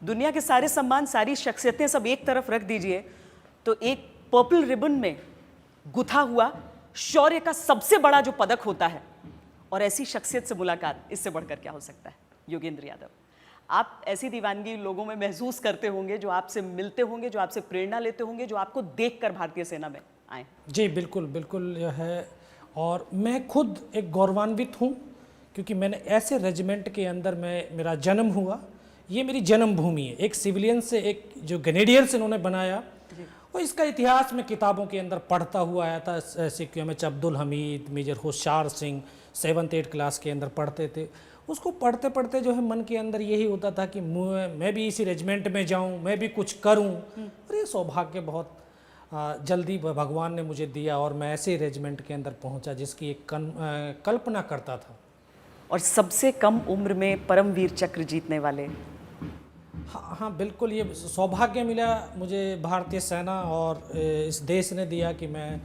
दुनिया के सारे सम्मान, सारी शख्सियतें सब एक तरफ रख दीजिए, तो एक पर्पल रिबन में गुथा हुआ शौर्य का सबसे बड़ा जो पदक होता है, और ऐसी शख्सियत से मुलाकात, इससे बढ़कर क्या हो सकता है। योगेंद्र यादव, आप ऐसी दीवानगी लोगों में महसूस करते होंगे, जो आपसे मिलते होंगे, जो आपसे प्रेरणा लेते होंगे, जो आपको देखकर भारतीय सेना में आए। जी बिल्कुल बिल्कुल है, और मैं खुद एक गौरवान्वित हूँ क्योंकि मैंने ऐसे रेजिमेंट के अंदर मेरा जन्म हुआ। ये मेरी जन्मभूमि है। एक सिविलियन से एक जो ग्रेनेडियर्स इन्होंने बनाया, और इसका इतिहास में किताबों के अंदर पढ़ता हुआ आया था। SQMH Abdul Hamid, major Hoshiyar Singh 7th-8th class के अंदर पढ़ते थे। उसको पढ़ते पढ़ते जो है मन के अंदर यही होता था कि मैं भी इसी रेजिमेंट में जाऊं, मैं भी कुछ करूं। और ये सौभाग्य बहुत जल्दी भगवान ने मुझे दिया, और मैं ऐसे रेजिमेंट के अंदर पहुंचा जिसकी एक कल्पना करता था। और सबसे कम उम्र में परमवीर चक्र जीतने वाले। हाँ हाँ बिल्कुल, ये सौभाग्य मिला मुझे भारतीय सेना और इस देश ने दिया कि मैं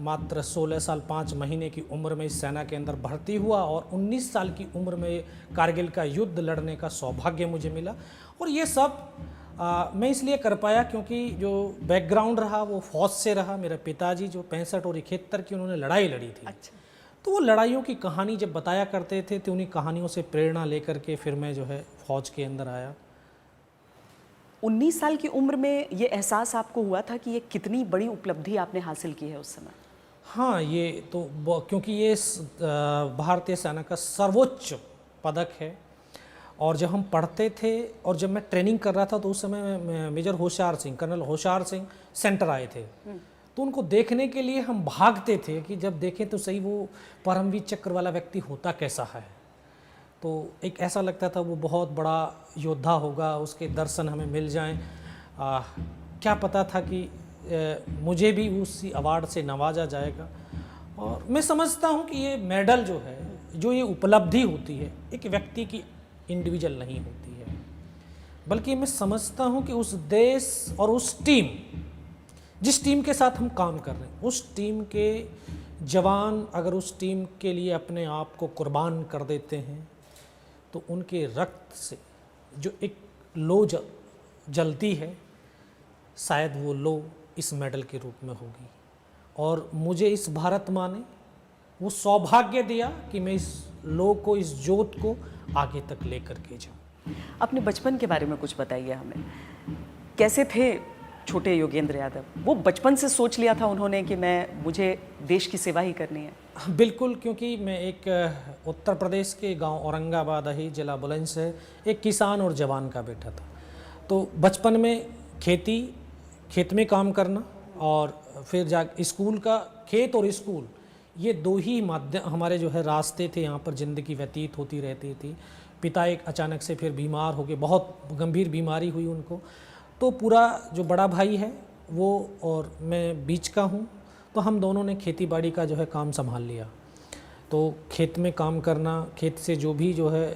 मात्र 16 साल 5 महीने की उम्र में इस सेना के अंदर भर्ती हुआ, और 19 साल की उम्र में कारगिल का युद्ध लड़ने का सौभाग्य मुझे मिला। और ये सब मैं इसलिए कर पाया क्योंकि जो बैकग्राउंड रहा वो फौज से रहा। मेरे पिताजी जो 65 और 71 की उन्होंने लड़ाई लड़ी थी। अच्छा। तो वो लड़ाइयों की कहानी जब बताया करते थे तो उन्हीं कहानियों से प्रेरणा लेकर के फिर मैं जो है फौज के अंदर आया। 19 साल की उम्र में ये एहसास आपको हुआ था कि ये कितनी बड़ी उपलब्धि आपने हासिल की है उस समय? हाँ, ये तो क्योंकि ये भारतीय सेना का सर्वोच्च पदक है। और जब हम पढ़ते थे और जब मैं ट्रेनिंग कर रहा था तो उस समय major Hoshiyar Singh, colonel Hoshiyar Singh centre आए थे। तो उनको देखने के लिए हम भागते थे कि जब देखें तो सही वो परमवीर चक्र वाला व्यक्ति होता कैसा है। तो एक ऐसा लगता था वो बहुत बड़ा योद्धा होगा, उसके दर्शन हमें मिल जाएं। क्या पता था कि मुझे भी उसी अवार्ड से नवाजा जाएगा। और मैं समझता हूं कि ये मेडल जो है, जो ये उपलब्धि होती है, एक व्यक्ति की इंडिविजुअल नहीं होती है, बल्कि मैं समझता हूं कि उस देश और उस टीम, जिस टीम के साथ हम काम कर रहे हैं, उस टीम के जवान अगर उस टीम के लिए अपने आप को कुर्बान कर देते हैं तो उनके रक्त से जो एक लो जलती है, शायद वो लो इस मेडल के रूप में होगी। और मुझे इस भारत माँ ने वो सौभाग्य दिया कि मैं इस लो को, इस जोत को आगे तक लेकर के जाऊँ। अपने बचपन के बारे में कुछ बताइए हमें। कैसे थे छोटे योगेंद्र यादव? वो बचपन से सोच लिया था उन्होंने कि मुझे देश की सेवा ही करनी है? बिल्कुल, क्योंकि मैं एक उत्तर प्रदेश के गांव औरंगाबाद ही जिला बुलंद से एक किसान और जवान का बेटा था। तो बचपन में खेत में काम करना, और फिर स्कूल का, खेत और स्कूल, ये दो ही माध्यम हमारे जो है रास्ते थे, यहाँ पर ज़िंदगी व्यतीत होती रहती थी। पिता एक अचानक से फिर बीमार हो गए, बहुत गंभीर बीमारी हुई उनको। तो पूरा जो बड़ा भाई है वो और मैं बीच का हूँ, तो हम दोनों ने खेती बाड़ी का जो है काम संभाल लिया। तो खेत में काम करना, खेत से जो भी जो है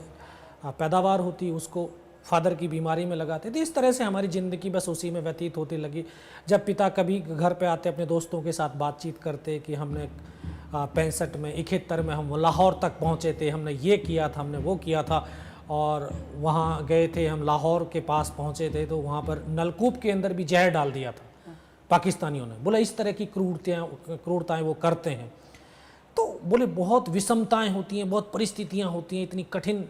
पैदावार होती उसको फादर की बीमारी में लगाते थे। इस तरह से हमारी ज़िंदगी बस उसी में व्यतीत होती लगी। जब पिता कभी घर पे आते, अपने दोस्तों के साथ बातचीत करते कि हमने 65 में, 71 में हम लाहौर तक पहुँचे थे, हमने ये किया था, हमने वो किया था, और वहाँ गए थे, हम लाहौर के पास पहुँचे थे तो वहाँ पर नलकूप के अंदर भी जहर डाल दिया था पाकिस्तानियों ने। बोला इस तरह की क्रूरताएँ वो करते हैं। तो बोले बहुत विषमताएँ होती हैं, बहुत परिस्थितियाँ होती हैं, इतनी कठिन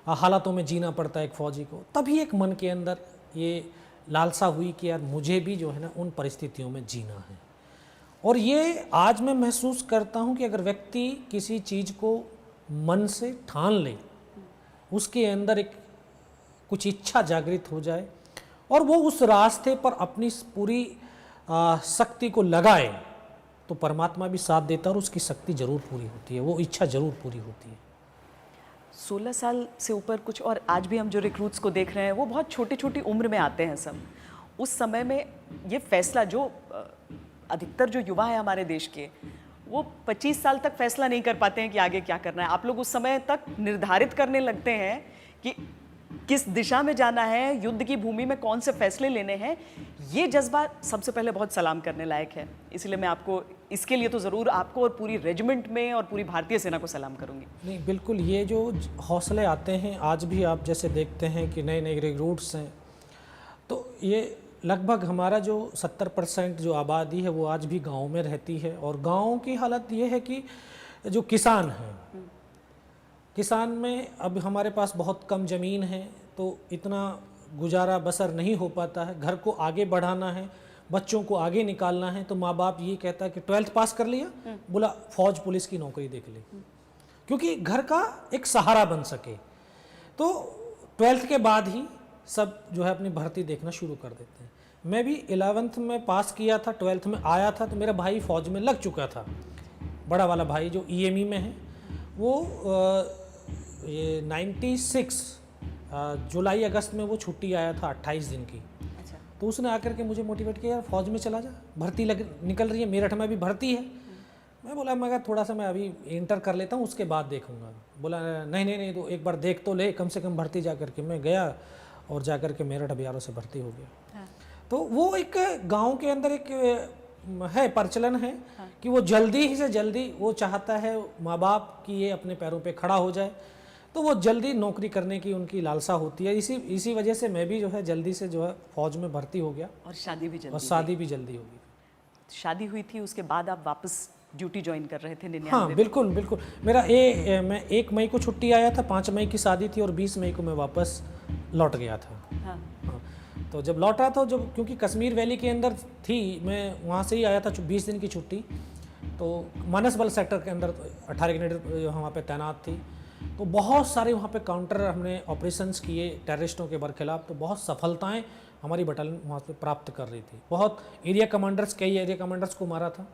हालातों में जीना पड़ता है एक फ़ौजी को। तभी एक मन के अंदर ये लालसा हुई कि यार मुझे भी जो है ना उन परिस्थितियों में जीना है। और ये आज मैं महसूस करता हूँ कि अगर व्यक्ति किसी चीज़ को मन से ठान ले, उसके अंदर एक कुछ इच्छा जागृत हो जाए और वो उस रास्ते पर अपनी पूरी शक्ति को लगाए, तो परमात्मा भी साथ देता है और उसकी शक्ति जरूर पूरी होती है, वो इच्छा जरूर पूरी होती है। 16 साल से ऊपर कुछ, और आज भी हम जो रिक्रूट्स को देख रहे हैं वो बहुत छोटी छोटी उम्र में आते हैं सब। उस समय में ये फैसला, जो अधिकतर जो युवा है हमारे देश के, वो 25 साल तक फैसला नहीं कर पाते हैं कि आगे क्या करना है। आप लोग उस समय तक निर्धारित करने लगते हैं कि किस दिशा में जाना है, युद्ध की भूमि में कौन से फैसले लेने हैं। ये जज्बा सबसे पहले बहुत सलाम करने लायक है। इसलिए मैं आपको इसके लिए तो ज़रूर आपको और पूरी रेजिमेंट में और पूरी भारतीय सेना को सलाम करूंगी। नहीं, बिल्कुल, ये जो हौसले आते हैं, आज भी आप जैसे देखते हैं कि नए नए रिक्रूट्स हैं, तो ये लगभग हमारा जो 70% जो आबादी है वो आज भी गांव में रहती है। और गांव की हालत ये है कि जो किसान हैं, किसान में अब हमारे पास बहुत कम ज़मीन है, तो इतना गुजारा बसर नहीं हो पाता है। घर को आगे बढ़ाना है, बच्चों को आगे निकालना है, तो माँ बाप ये कहता है कि 12th पास कर लिया, बोला फौज पुलिस की नौकरी देख ले, क्योंकि घर का एक सहारा बन सके। तो 12th के बाद ही सब जो है अपनी भर्ती देखना शुरू कर देते हैं। मैं भी 11th में पास किया था, 12th में आया था, तो मेरा भाई फौज में लग चुका था। बड़ा वाला भाई जो ईएमई में है, वो ये 96 जुलाई अगस्त में वो छुट्टी आया था 28 दिन की। अच्छा। तो उसने आकर के मुझे मोटिवेट किया, यार फौज में चला जा, भर्ती निकल रही है, मेरठ में भी भर्ती है। मैं बोला मगर थोड़ा सा मैं अभी इंटर कर लेता हूँ, उसके बाद देखूंगा। बोला नहीं नहीं नहीं, तो एक बार देख तो ले, कम से कम भर्ती जा कर के। मैं गया और जा कर के मेरठ अभियारों से भर्ती हो गया। हाँ। तो वो एक गांव के अंदर एक है प्रचलन है, हाँ, कि वो जल्दी ही से जल्दी वो चाहता है माँ बाप कि ये अपने पैरों पे खड़ा हो जाए, तो वो जल्दी नौकरी करने की उनकी लालसा होती है। इसी वजह से मैं भी जो है जल्दी से जो है फौज में भर्ती हो गया। और शादी भी जल्दी, शादी भी जल्दी होगी। शादी हुई थी, उसके बाद आप वापस ड्यूटी ज्वाइन कर रहे थे 99 हाँ बिल्कुल बिल्कुल। मेरा मैं 1 मई को छुट्टी आया था, 5 मई की शादी थी और 20 मई को मैं वापस लौट गया था। हाँ। हाँ, तो जब लौटा तो जब क्योंकि कश्मीर वैली के अंदर थी, मैं वहाँ से ही आया था 20 दिन की छुट्टी, तो मानस बल सेक्टर के अंदर 18 ग्रेनेड वहाँ पे तैनात थी। तो बहुत सारे वहाँ पे काउंटर हमने ऑपरेशंस किए टेररिस्टों के बरखिलाफ, तो बहुत सफलताएं हमारी बटालियन वहाँ पे प्राप्त कर रही थी। बहुत एरिया कमांडर्स, कई एरिया कमांडर्स को मारा था।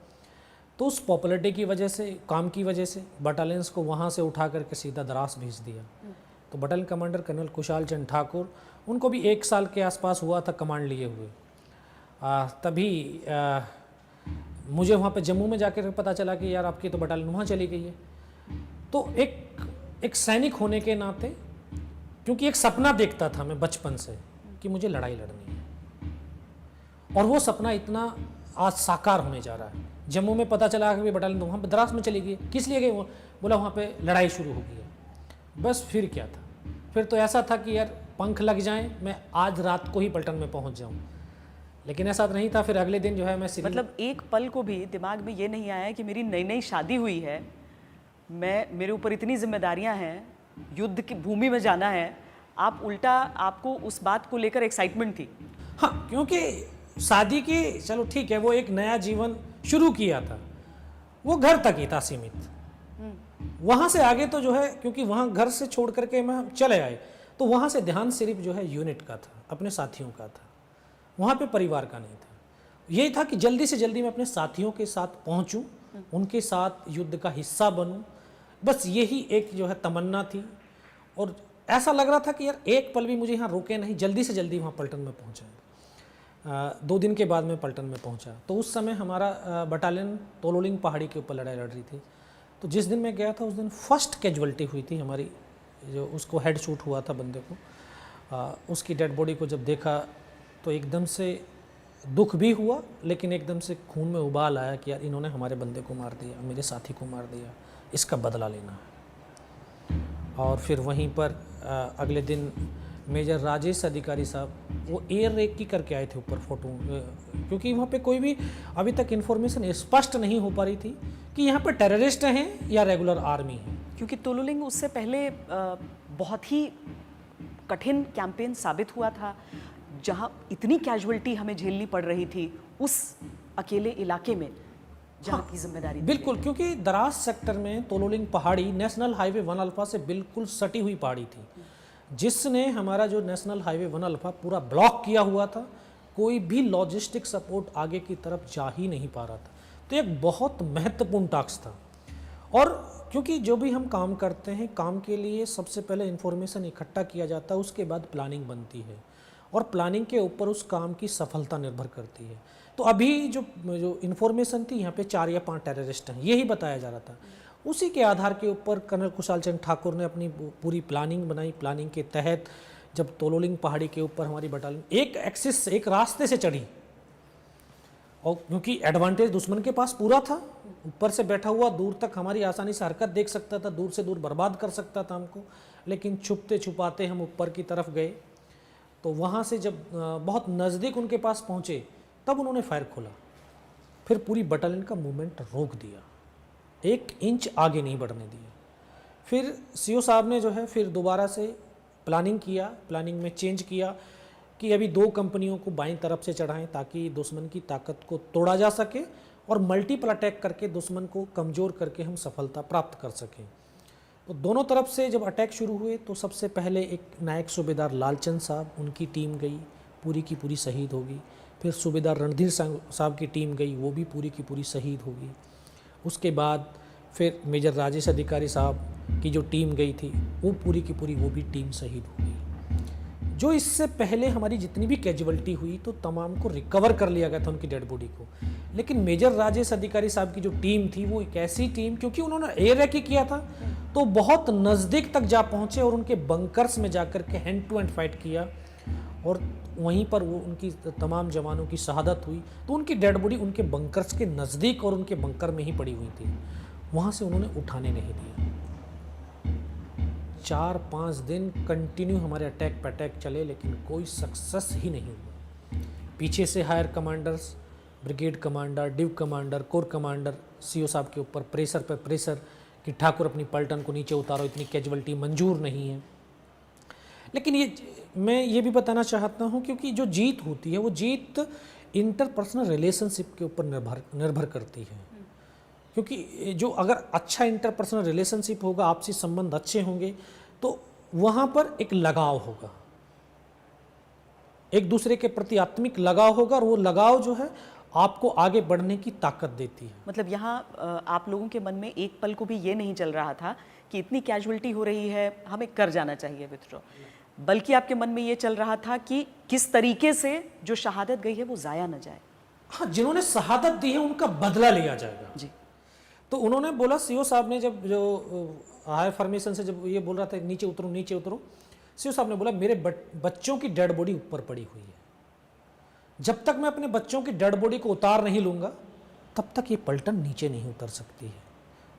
तो उस पॉपुलरिटी की वजह से, काम की वजह से बटालियंस को वहाँ से उठा करके सीधा द्रास भेज दिया। तो battalion commander colonel Kushal Chand Thakur, उनको भी 1 साल के आसपास हुआ था कमांड लिए हुए। तभी मुझे वहाँ पे जम्मू में जाकर पता चला कि यार आपकी तो बटालियन वहाँ चली गई है। तो एक सैनिक होने के नाते, क्योंकि एक सपना देखता था मैं बचपन से कि मुझे लड़ाई लड़नी है, और वो सपना इतना आज साकार होने जा रहा है। जम्मू में पता चला कि बटालियन वहाँ द्रास में चली गई। किस लिए गई? वो बोला वहाँ पे लड़ाई शुरू हो गई है। बस फिर क्या था, फिर तो ऐसा था कि यार पंख लग जाएं, मैं आज रात को ही पलटन में पहुँच जाऊँ। लेकिन ऐसा नहीं था। फिर अगले दिन जो है मैं मतलब एक पल को भी दिमाग में ये नहीं आया कि मेरी नई नई शादी हुई है, मेरे ऊपर इतनी जिम्मेदारियां हैं, युद्ध की भूमि में जाना है। आप उल्टा, आपको उस बात को लेकर एक्साइटमेंट थी? हाँ, क्योंकि शादी की चलो ठीक है, वो एक नया जीवन शुरू किया था, वो घर तक ही था सीमित। वहाँ से आगे तो जो है, क्योंकि वहाँ घर से छोड़ करके मैं चले आए, तो वहाँ से ध्यान सिर्फ जो है यूनिट का था, अपने साथियों का था, वहाँ पे परिवार का नहीं था। यही था कि जल्दी से जल्दी मैं अपने साथियों के साथ पहुँचूँ, उनके साथ युद्ध का हिस्सा बनूँ। बस यही एक जो है तमन्ना थी। और ऐसा लग रहा था कि यार एक पल भी मुझे यहाँ रोके नहीं, जल्दी से जल्दी वहाँ पलटन में पहुँचा। 2 दिन के बाद मैं पलटन में पहुँचा। तो उस समय हमारा बटालियन तोलोलिंग पहाड़ी के ऊपर लड़ाई लड़ रही थी। तो जिस दिन मैं गया था उस दिन फर्स्ट कैजुअलिटी हुई थी हमारी, जो उसको हेड शूट हुआ था बंदे को। उसकी डेड बॉडी को जब देखा तो एकदम से दुख भी हुआ, लेकिन एकदम से खून में उबाल आया कि यार इन्होंने हमारे बंदे को मार दिया, मेरे साथी को मार दिया, इसका बदला लेना है। और फिर वहीं पर अगले दिन मेजर राजेश अधिकारी साहब, वो एयर रेक की करके आए थे ऊपर फोटो, क्योंकि वहाँ पे कोई भी अभी तक इन्फॉर्मेशन स्पष्ट नहीं हो पा रही थी कि यहाँ पे टेररिस्ट हैं या रेगुलर आर्मी है। क्योंकि तोलोलिंग उससे पहले बहुत ही कठिन कैंपेन साबित हुआ था, जहाँ इतनी कैजुअलिटी हमें झेलनी पड़ रही थी उस अकेले इलाके में जहाँ की जिम्मेदारी। बिल्कुल, क्योंकि द्रास सेक्टर में तोलोलिंग पहाड़ी नेशनल हाईवे 1 अल्फा से बिल्कुल सटी हुई पहाड़ी थी, जिसने हमारा जो नेशनल हाईवे 1 अल्फा पूरा ब्लॉक किया हुआ था। कोई भी लॉजिस्टिक सपोर्ट आगे की तरफ जा ही नहीं पा रहा था। तो एक बहुत महत्वपूर्ण टास्क था। और क्योंकि जो भी हम काम करते हैं, काम के लिए सबसे पहले इन्फॉर्मेशन इकट्ठा किया जाता है, उसके बाद प्लानिंग बनती है, और प्लानिंग के ऊपर उस काम की सफलता निर्भर करती है। तो अभी जो इन्फॉर्मेशन थी, यहाँ पे 4 या 5 टेररिस्ट हैं, यही बताया जा रहा था। उसी के आधार के ऊपर कर्नल कुशाल चंद ठाकुर ने अपनी पूरी प्लानिंग बनाई। प्लानिंग के तहत जब तोलोलिंग पहाड़ी के ऊपर हमारी बटालियन एक एक्सिस, एक रास्ते से चढ़ी, और क्योंकि एडवांटेज दुश्मन के पास पूरा था, ऊपर से बैठा हुआ दूर तक हमारी आसानी से हरकत देख सकता था, दूर से दूर बर्बाद कर सकता था हमको, लेकिन छुपते छुपाते हम ऊपर की तरफ गए। तो वहाँ से जब बहुत नज़दीक उनके पास पहुँचे तब उन्होंने फायर खोला, फिर पूरी बटालियन का मूवमेंट रोक दिया, 1 इंच आगे नहीं बढ़ने दिया। फिर सीओ साहब ने जो है फिर दोबारा से प्लानिंग किया, प्लानिंग में चेंज किया कि अभी 2 कंपनियों को बाईं तरफ से चढ़ाएं ताकि दुश्मन की ताकत को तोड़ा जा सके और मल्टीपल अटैक करके दुश्मन को कमज़ोर करके हम सफलता प्राप्त कर सकें। तो दोनों तरफ से जब अटैक शुरू हुए तो सबसे पहले एक नायक सूबेदार लालचंद साहब, उनकी टीम गई, पूरी की पूरी शहीद होगी। फिर सूबेदार रणधीर साहब की टीम गई, वो भी पूरी की पूरी शहीद होगी। उसके बाद फिर मेजर राजेश अधिकारी साहब की जो टीम गई थी वो पूरी की पूरी वो भी टीम शहीद हो गई। जो इससे पहले हमारी जितनी भी कैजुअल्टी हुई तो तमाम को रिकवर कर लिया गया था उनकी डेड बॉडी को, लेकिन मेजर राजेश अधिकारी साहब की जो टीम थी वो एक ऐसी टीम, क्योंकि उन्होंने एयर रैकी किया था तो बहुत नज़दीक तक जा पहुँचे और उनके बंकर्स में जाकर के हैंड टू हैंड फाइट किया और वहीं पर वो उनकी तमाम जवानों की शहादत हुई। तो उनकी डेड बॉडी उनके बंकर्स के नज़दीक और उनके बंकर में ही पड़ी हुई थी, वहाँ से उन्होंने उठाने नहीं दिया। 4-5 दिन कंटिन्यू हमारे अटैक पैटैक चले, लेकिन कोई सक्सेस ही नहीं हुआ। पीछे से higher commanders, brigade commander, div commander, corps commander CO साहब के ऊपर प्रेशर पर प्रेशर कि ठाकुर अपनी पलटन को नीचे उतारो, इतनी कैजुअल्टी मंजूर नहीं है। लेकिन मैं ये भी बताना चाहता हूँ, क्योंकि जो जीत होती है वो जीत इंटरपर्सनल रिलेशनशिप के ऊपर निर्भर करती है। क्योंकि जो अगर अच्छा इंटरपर्सनल रिलेशनशिप होगा, आपसी संबंध अच्छे होंगे, तो वहाँ पर एक लगाव होगा, एक दूसरे के प्रति आत्मिक लगाव होगा और वो लगाव जो है आपको आगे बढ़ने की ताकत देती है। मतलब यहाँ आप लोगों के मन में एक पल को भी ये नहीं चल रहा था कि इतनी कैजुअल्टी हो रही है, हमें कर जाना चाहिए विथड्रॉ, बल्कि आपके मन में ये चल रहा था कि किस तरीके से जो शहादत गई है वो ज़ाया न जाए। हाँ, जिन्होंने शहादत दी है उनका बदला लिया जाएगा जी। तो उन्होंने बोला, सीओ साहब ने जब जो हायर फॉर्मेशन से जब ये बोल रहा था नीचे उतरो नीचे उतरो, सीओ साहब ने बोला मेरे बच्चों की डेड बॉडी ऊपर पड़ी हुई है, जब तक मैं अपने बच्चों की डेड बॉडी को उतार नहीं लूँगा तब तक ये पलटन नीचे नहीं उतर सकती है।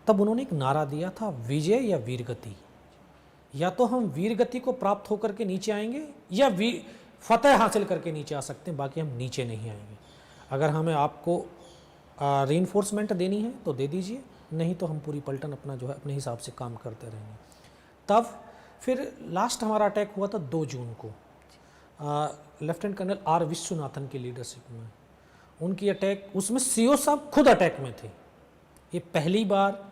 तब उन्होंने एक नारा दिया था, विजय या वीरगति, या तो हम वीरगति को प्राप्त होकर के नीचे आएंगे या फतेह हासिल करके नीचे आ सकते हैं, बाकी हम नीचे नहीं आएंगे। अगर हमें आपको रीइंफोर्समेंट देनी है तो दे दीजिए, नहीं तो हम पूरी पलटन अपना जो है अपने हिसाब से काम करते रहेंगे। तब फिर लास्ट हमारा अटैक हुआ था 2 जून को, लेफ्टिनेंट कर्नल आर विश्वनाथन की लीडरशिप में। उनकी अटैक, उसमें सीओ साहब खुद अटैक में थे। ये पहली बार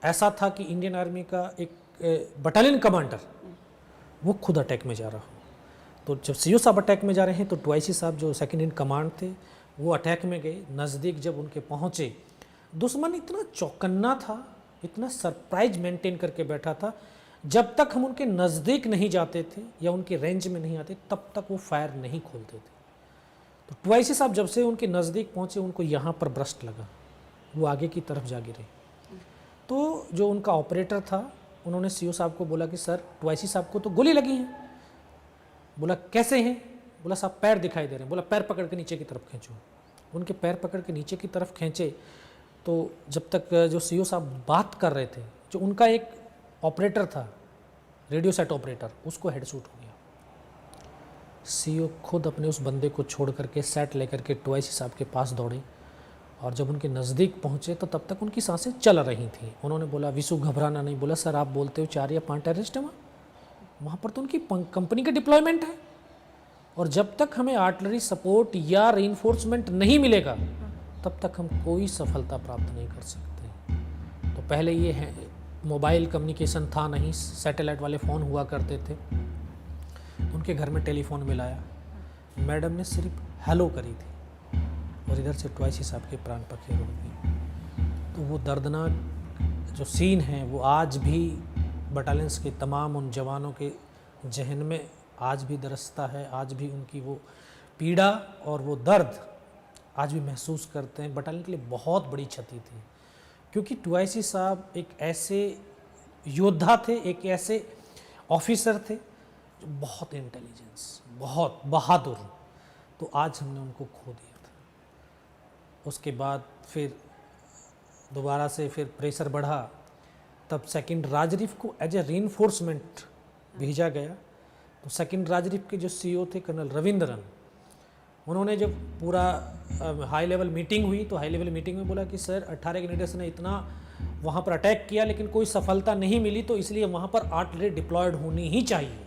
ऐसा था कि इंडियन आर्मी का एक बटालियन कमांडर वो खुद अटैक में जा रहा हो। तो जब सीओ साहब अटैक में जा रहे हैं तो ट्वाइसी साहब जो सेकंड इन कमांड थे वो अटैक में गए। नज़दीक जब उनके पहुँचे, दुश्मन इतना चौकन्ना था, इतना सरप्राइज मेंटेन करके बैठा था, जब तक हम उनके नज़दीक नहीं जाते थे या उनके रेंज में नहीं आते तब तक वो फायर नहीं खोलते थे। तो ट्वाइसी साहब जब से उनके नज़दीक पहुँचे उनको यहाँ पर ब्रस्ट लगा, वो आगे की तरफ जा गिरे। तो जो उनका ऑपरेटर था उन्होंने सीओ साहब को बोला कि सर ट्वाइसी साहब को तो गोली लगी है। बोला कैसे हैं? बोला साहब पैर दिखाई दे रहे हैं। बोला पैर पकड़ के नीचे की तरफ खींचो। उनके पैर पकड़ के नीचे की तरफ खींचे तो जब तक जो सीओ साहब बात कर रहे थे, जो उनका एक ऑपरेटर था, रेडियो सेट ऑपरेटर, उसको हेडशूट हो गया। सीओ खुद अपने उस बंदे को छोड़ करके सेट लेकर के ट्वाइसी साहब के पास दौड़े और जब उनके नज़दीक पहुँचे तो तब तक उनकी सांसें चल रही थी। उन्होंने बोला विशु घबराना नहीं। बोला सर आप बोलते हो 4 या 5 टेररिस्ट हैं वहाँ पर तो उनकी कंपनी का डिप्लॉयमेंट है और जब तक हमें आर्टिलरी सपोर्ट या रीइंफोर्समेंट नहीं मिलेगा तब तक हम कोई सफलता प्राप्त नहीं कर सकते। तो पहले ये है मोबाइल कम्युनिकेशन था नहीं, सैटेलाइट वाले फ़ोन हुआ करते थे। उनके घर में टेलीफोन मिलाया, मैडम ने सिर्फ हेलो करी थी और इधर से ट्वाइसी साहब के प्राण पखेरु हो गए। तो वो दर्दनाक जो सीन है वो आज भी बटालियंस के तमाम उन जवानों के जहन में आज भी दरसता है। आज भी उनकी वो पीड़ा और वो दर्द आज भी महसूस करते हैं। बटालियन के लिए बहुत बड़ी क्षति थी क्योंकि ट्वाइसी साहब एक ऐसे योद्धा थे, एक ऐसे ऑफिसर थे जो बहुत इंटेलिजेंस, बहुत बहादुर। तो आज हमने उनको खो दिया था। उसके बाद फिर दोबारा से फिर प्रेशर बढ़ा, तब सेकंड राजरीफ को एज ए रीइंफोर्समेंट भेजा गया। तो सेकंड राजरीफ के जो सीईओ थे कर्नल रविंद्रन, उन्होंने जब पूरा हाई लेवल मीटिंग हुई तो हाई लेवल मीटिंग में बोला कि सर 18 कैनेडियंस ने इतना वहाँ पर अटैक किया लेकिन कोई सफलता नहीं मिली, तो इसलिए वहाँ पर आर्टिलरी डिप्लॉयड होनी ही चाहिए।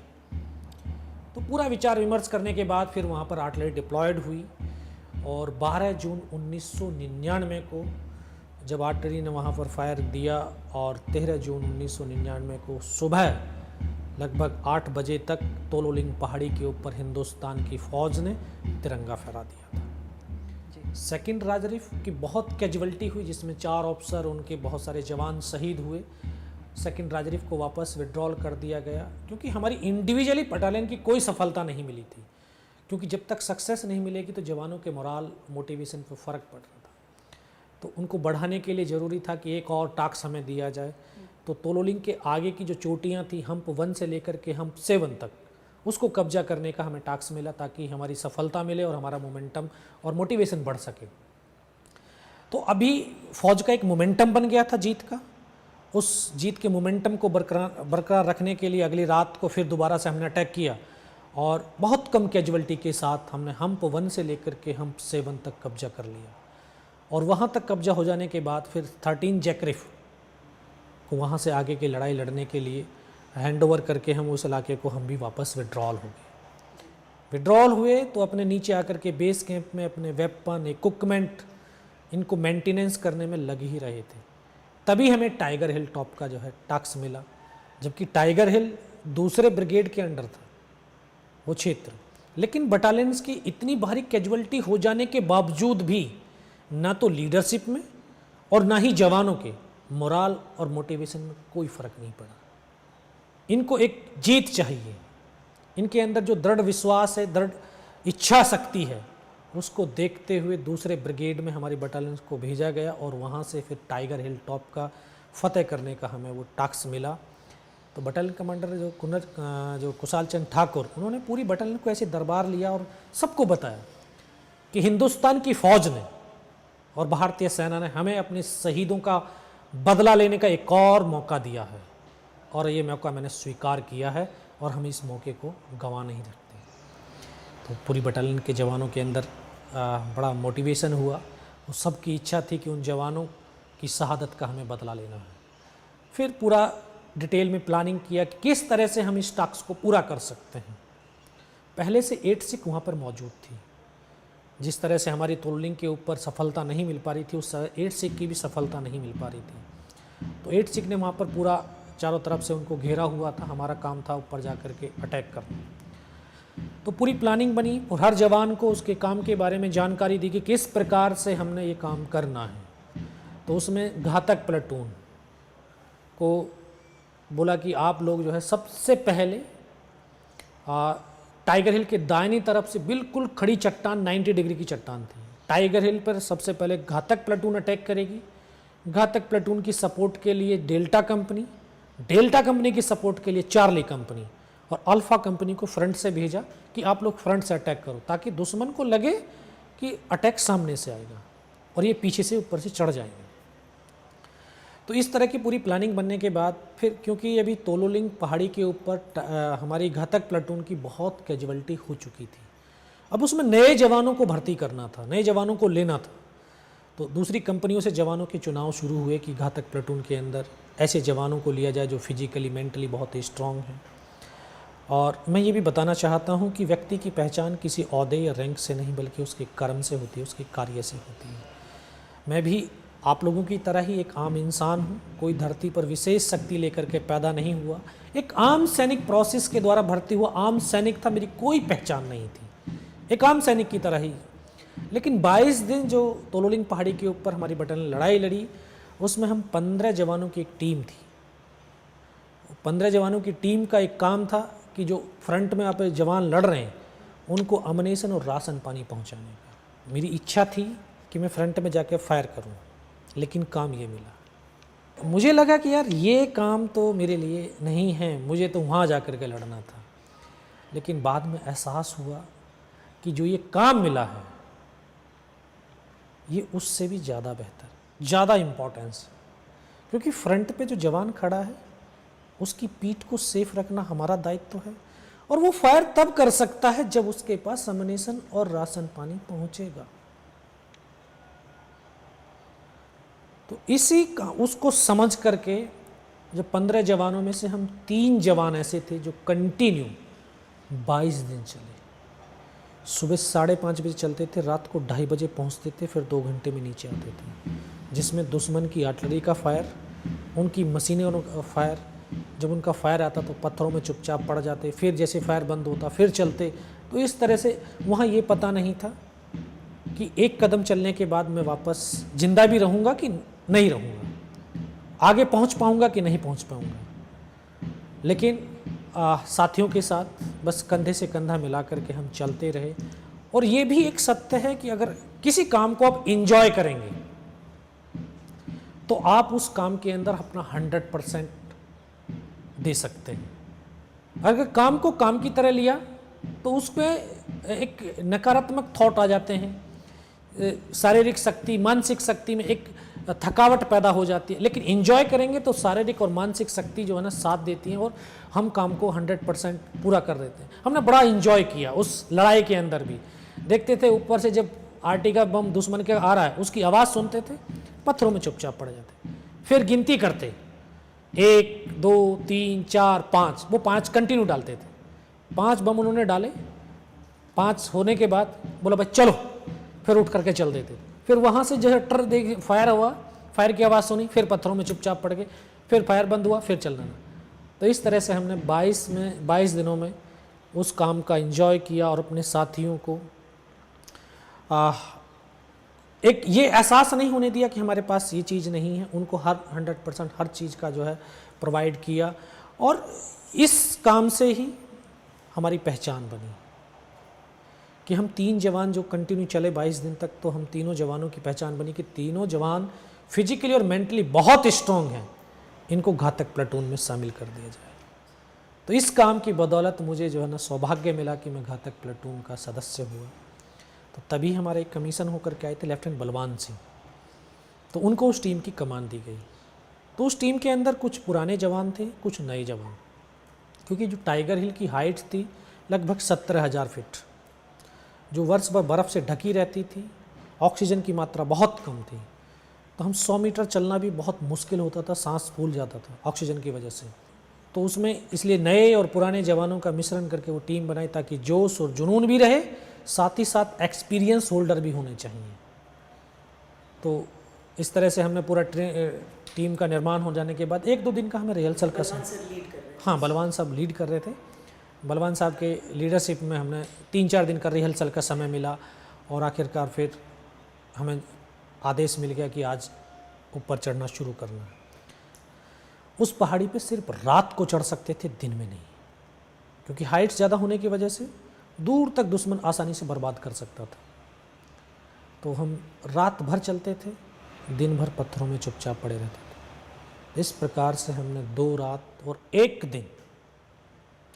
तो पूरा विचार विमर्श करने के बाद फिर वहाँ पर आर्टिलरी डिप्लॉयड हुई और 12 जून 1999 को जब आर्टिलरी ने वहाँ पर फायर दिया और 13 जून 1999 को सुबह लगभग 8 बजे तक तोलोलिंग पहाड़ी के ऊपर हिंदुस्तान की फ़ौज ने तिरंगा फहरा दिया था। सेकंड राजरीफ की बहुत कैजुअल्टी हुई, जिसमें 4 ऑफिसर, उनके बहुत सारे जवान शहीद हुए। सेकंड राजरीफ को वापस विड्रॉल कर दिया गया क्योंकि हमारी इंडिविजुअली बटालियन की कोई सफलता नहीं मिली थी, क्योंकि जब तक सक्सेस नहीं मिलेगी तो जवानों के मोराल मोटिवेशन पर फ़र्क पड़ रहा था। तो उनको बढ़ाने के लिए ज़रूरी था कि एक और टास्क हमें दिया जाए। तो तोलोलिंग के आगे की जो चोटियाँ थी, हम्प 1 से लेकर के हम्प 7 तक, उसको कब्जा करने का हमें टास्क मिला ताकि हमारी सफलता मिले और हमारा मोमेंटम और मोटिवेशन बढ़ सके। तो अभी फौज का एक मोमेंटम बन गया था जीत का। उस जीत के मोमेंटम को बरकरार रखने के लिए अगली रात को फिर दोबारा से हमने अटैक किया और बहुत कम कैजुअल्टी के साथ हमने हम्प 1 से लेकर के हम्प 7 तक कब्जा कर लिया। और वहाँ तक कब्जा हो जाने के बाद फिर 13 जैकरिफ को वहाँ से आगे की लड़ाई लड़ने के लिए हैंड ओवर करके हम उस इलाके को हम भी वापस विड्रॉल हो गए। विड्रॉल हुए तो अपने नीचे आकर के बेस कैंप में अपने वेपन, इक्विपमेंट, इनको मेंटेनेंस करने में लग ही रहे थे। तभी हमें टाइगर हिल टॉप का जो है टास्क मिला, जबकि टाइगर हिल दूसरे ब्रिगेड के अंडर था वो क्षेत्र। लेकिन बटालियंस की इतनी भारी कैजुअल्टी हो जाने के बावजूद भी ना तो लीडरशिप में और ना ही जवानों के मोराल और मोटिवेशन में कोई फ़र्क नहीं पड़ा। इनको एक जीत चाहिए, इनके अंदर जो दृढ़ विश्वास है, दृढ़ इच्छा शक्ति है, उसको देखते हुए दूसरे ब्रिगेड में हमारी बटालियंस को भेजा गया और वहाँ से फिर टाइगर हिल टॉप का फतेह करने का हमें वो टास्क मिला। तो बटालियन कमांडर जो कुशाल चंद ठाकुर, उन्होंने पूरी बटालियन को ऐसे दरबार लिया और सबको बताया कि हिंदुस्तान की फ़ौज ने और भारतीय सेना ने हमें अपने शहीदों का बदला लेने का एक और मौका दिया है और ये मौका मैंने स्वीकार किया है और हम इस मौके को गंवा नहीं सकते। तो पूरी बटालियन के जवानों के अंदर बड़ा मोटिवेशन हुआ और सबकी इच्छा थी कि उन जवानों की शहादत का हमें बदला लेना है। फिर पूरा डिटेल में प्लानिंग किया कि किस तरह से हम इस टास्क को पूरा कर सकते हैं। पहले से 8 सिख वहाँ पर मौजूद थी। जिस तरह से हमारी तोलोलिंग के ऊपर सफलता नहीं मिल पा रही थी, उस 8 सिख की भी सफलता नहीं मिल पा रही थी। तो 8 सिख ने वहाँ पर पूरा चारों तरफ से उनको घेरा हुआ था। हमारा काम था ऊपर जा कर के अटैक करना। तो पूरी प्लानिंग बनी और हर जवान को उसके काम के बारे में जानकारी दी कि किस प्रकार से हमने ये काम करना है। तो उसमें घातक प्लेटून को बोला कि आप लोग जो है सबसे पहले टाइगर हिल के दाहिनी तरफ से बिल्कुल खड़ी चट्टान 90 डिग्री की चट्टान थी। टाइगर हिल पर सबसे पहले घातक प्लेटून अटैक करेगी। घातक प्लेटून की सपोर्ट के लिए डेल्टा कंपनी की सपोर्ट के लिए चार्ली कंपनी और अल्फा कंपनी को फ्रंट से भेजा कि आप लोग फ्रंट से अटैक करो, ताकि दुश्मन को लगे कि अटैक सामने से आएगा और ये पीछे से ऊपर से चढ़ जाएंगे। तो इस तरह की पूरी प्लानिंग बनने के बाद फिर, क्योंकि अभी तोलोलिंग पहाड़ी के ऊपर हमारी घातक प्लेटून की बहुत कैजुअल्टी हो चुकी थी, अब उसमें नए जवानों को भर्ती करना था, नए जवानों को लेना था। तो दूसरी कंपनियों से जवानों के चुनाव शुरू हुए कि घातक प्लेटून के अंदर ऐसे जवानों को लिया जाए जो फिजिकली मेंटली बहुत ही स्ट्रांग हैं। और मैं ये भी बताना चाहता हूँ कि व्यक्ति की पहचान किसी ओहदे या रैंक से नहीं बल्कि उसके कर्म से होती है, उसके कार्य से होती है। मैं भी आप लोगों की तरह ही एक आम इंसान हूँ, कोई धरती पर विशेष शक्ति लेकर के पैदा नहीं हुआ, एक आम सैनिक प्रोसेस के द्वारा भर्ती हुआ आम सैनिक था। मेरी कोई पहचान नहीं थी, एक आम सैनिक की तरह ही। लेकिन 22 दिन जो तोलोलिंग पहाड़ी के ऊपर हमारी बटालियन लड़ाई लड़ी, उसमें हम 15 जवानों की एक टीम थी। 15 जवानों की टीम का एक काम था कि जो फ्रंट में आप जवान लड़ रहे हैं उनको अमनेशन और राशन पानी पहुंचाने का। मेरी इच्छा थी कि मैं फ्रंट में जाकर फायर करूं, लेकिन काम ये मिला। मुझे लगा कि यार ये काम तो मेरे लिए नहीं है, मुझे तो वहाँ जा कर के लड़ना था। लेकिन बाद में एहसास हुआ कि जो ये काम मिला है ये उससे भी ज़्यादा बेहतर, ज़्यादा इम्पोर्टेंस, क्योंकि फ्रंट पे जो जवान खड़ा है उसकी पीठ को सेफ रखना हमारा दायित्व है, और वो फायर तब कर सकता है जब उसके पास अम्युनिशन और राशन पानी पहुंचेगा। तो इसी का उसको समझ करके जब 15 जवानों में से हम 3 जवान ऐसे थे जो कंटिन्यू 22 दिन चले, सुबह 5:30 बजे चलते थे, रात को 2:30 बजे पहुंचते थे, फिर 2 घंटे में नीचे आते थे, जिसमें दुश्मन की आर्टिलरी का फायर, उनकी मशीनों का फायर, जब उनका फायर आता तो पत्थरों में चुपचाप पड़ जाते, फिर जैसे फायर बंद होता फिर चलते। तो इस तरह से वहाँ ये पता नहीं था कि एक कदम चलने के बाद मैं वापस जिंदा भी रहूँगा कि नहीं रहूँगा, आगे पहुँच पाऊँगा कि नहीं पहुँच पाऊँगा। लेकिन साथियों के साथ बस कंधे से कंधा मिला करके हम चलते रहे। और ये भी एक सत्य है कि अगर किसी काम को आप इंजॉय करेंगे तो आप उस काम के अंदर अपना 100% दे सकते हैं। अगर काम को काम की तरह लिया तो उसमें एक नकारात्मक थॉट आ जाते हैं, शारीरिक शक्ति, मानसिक शक्ति में एक थकावट पैदा हो जाती है। लेकिन एंजॉय करेंगे तो शारीरिक और मानसिक शक्ति जो है ना साथ देती हैं और हम काम को 100% पूरा कर देते हैं। हमने बड़ा एंजॉय किया उस लड़ाई के अंदर भी। देखते थे ऊपर से जब आरटी का बम दुश्मन के आ रहा है, उसकी आवाज़ सुनते थे, पत्थरों में चुपचाप पड़ जाते, फिर गिनती करते 1 2 3 4 5, वो 5 कंटिन्यू डालते थे। 5 बम उन्होंने डाले, 5 होने के बाद बोला भाई चलो, फिर उठ करके चल देते थे। फिर वहाँ से जो है टर देख फायर हुआ, फायर की आवाज़ सुनी, फिर पत्थरों में चुपचाप पड़ गए, फिर फायर बंद हुआ, फिर चलना। तो इस तरह से हमने 22 दिनों में उस काम का एंजॉय किया और अपने साथियों को एक ये एहसास नहीं होने दिया कि हमारे पास ये चीज़ नहीं है। उनको हर 100% हर चीज़ का जो है प्रोवाइड किया, और इस काम से ही हमारी पहचान बनी कि हम 3 जवान जो कंटिन्यू चले 22 दिन तक, तो हम तीनों जवानों की पहचान बनी कि तीनों जवान फिजिकली और मेंटली बहुत स्ट्रॉन्ग हैं, इनको घातक प्लेटून में शामिल कर दिया जाए। तो इस काम की बदौलत मुझे जो है ना सौभाग्य मिला कि मैं घातक प्लेटून का सदस्य हुआ। तो तभी हमारे एक कमीशन होकर के आए थे लेफ्टिनेंट बलवान सिंह, तो उनको उस टीम की कमान दी गई। तो उस टीम के अंदर कुछ पुराने जवान थे, कुछ नए जवान, क्योंकि जो टाइगर हिल की हाइट थी लगभग 17,000 फीट, जो वर्ष भर बर्फ़ से ढकी रहती थी, ऑक्सीजन की मात्रा बहुत कम थी, तो हम 100 मीटर चलना भी बहुत मुश्किल होता था, सांस फूल जाता था ऑक्सीजन की वजह से। तो उसमें इसलिए नए और पुराने जवानों का मिश्रण करके वो टीम बनाई, ताकि जोश और जुनून भी रहे, साथ ही साथ एक्सपीरियंस होल्डर भी होने चाहिए। तो इस तरह से हमने पूरा टीम का निर्माण हो जाने के बाद 1-2 दिन का हमें रिहर्सल का समय, हाँ बलवान साहब लीड कर रहे थे। बलवान साहब के लीडरशिप में हमने 3-4 दिन का रिहर्सल का समय मिला, और आखिरकार फिर हमें आदेश मिल गया कि आज ऊपर चढ़ना शुरू करना है। उस पहाड़ी पे सिर्फ रात को चढ़ सकते थे, दिन में नहीं, क्योंकि हाइट ज़्यादा होने की वजह से दूर तक दुश्मन आसानी से बर्बाद कर सकता था। तो हम रात भर चलते थे, दिन भर पत्थरों में चुपचाप पड़े रहते थे। इस प्रकार से हमने 2 रात और 1 दिन,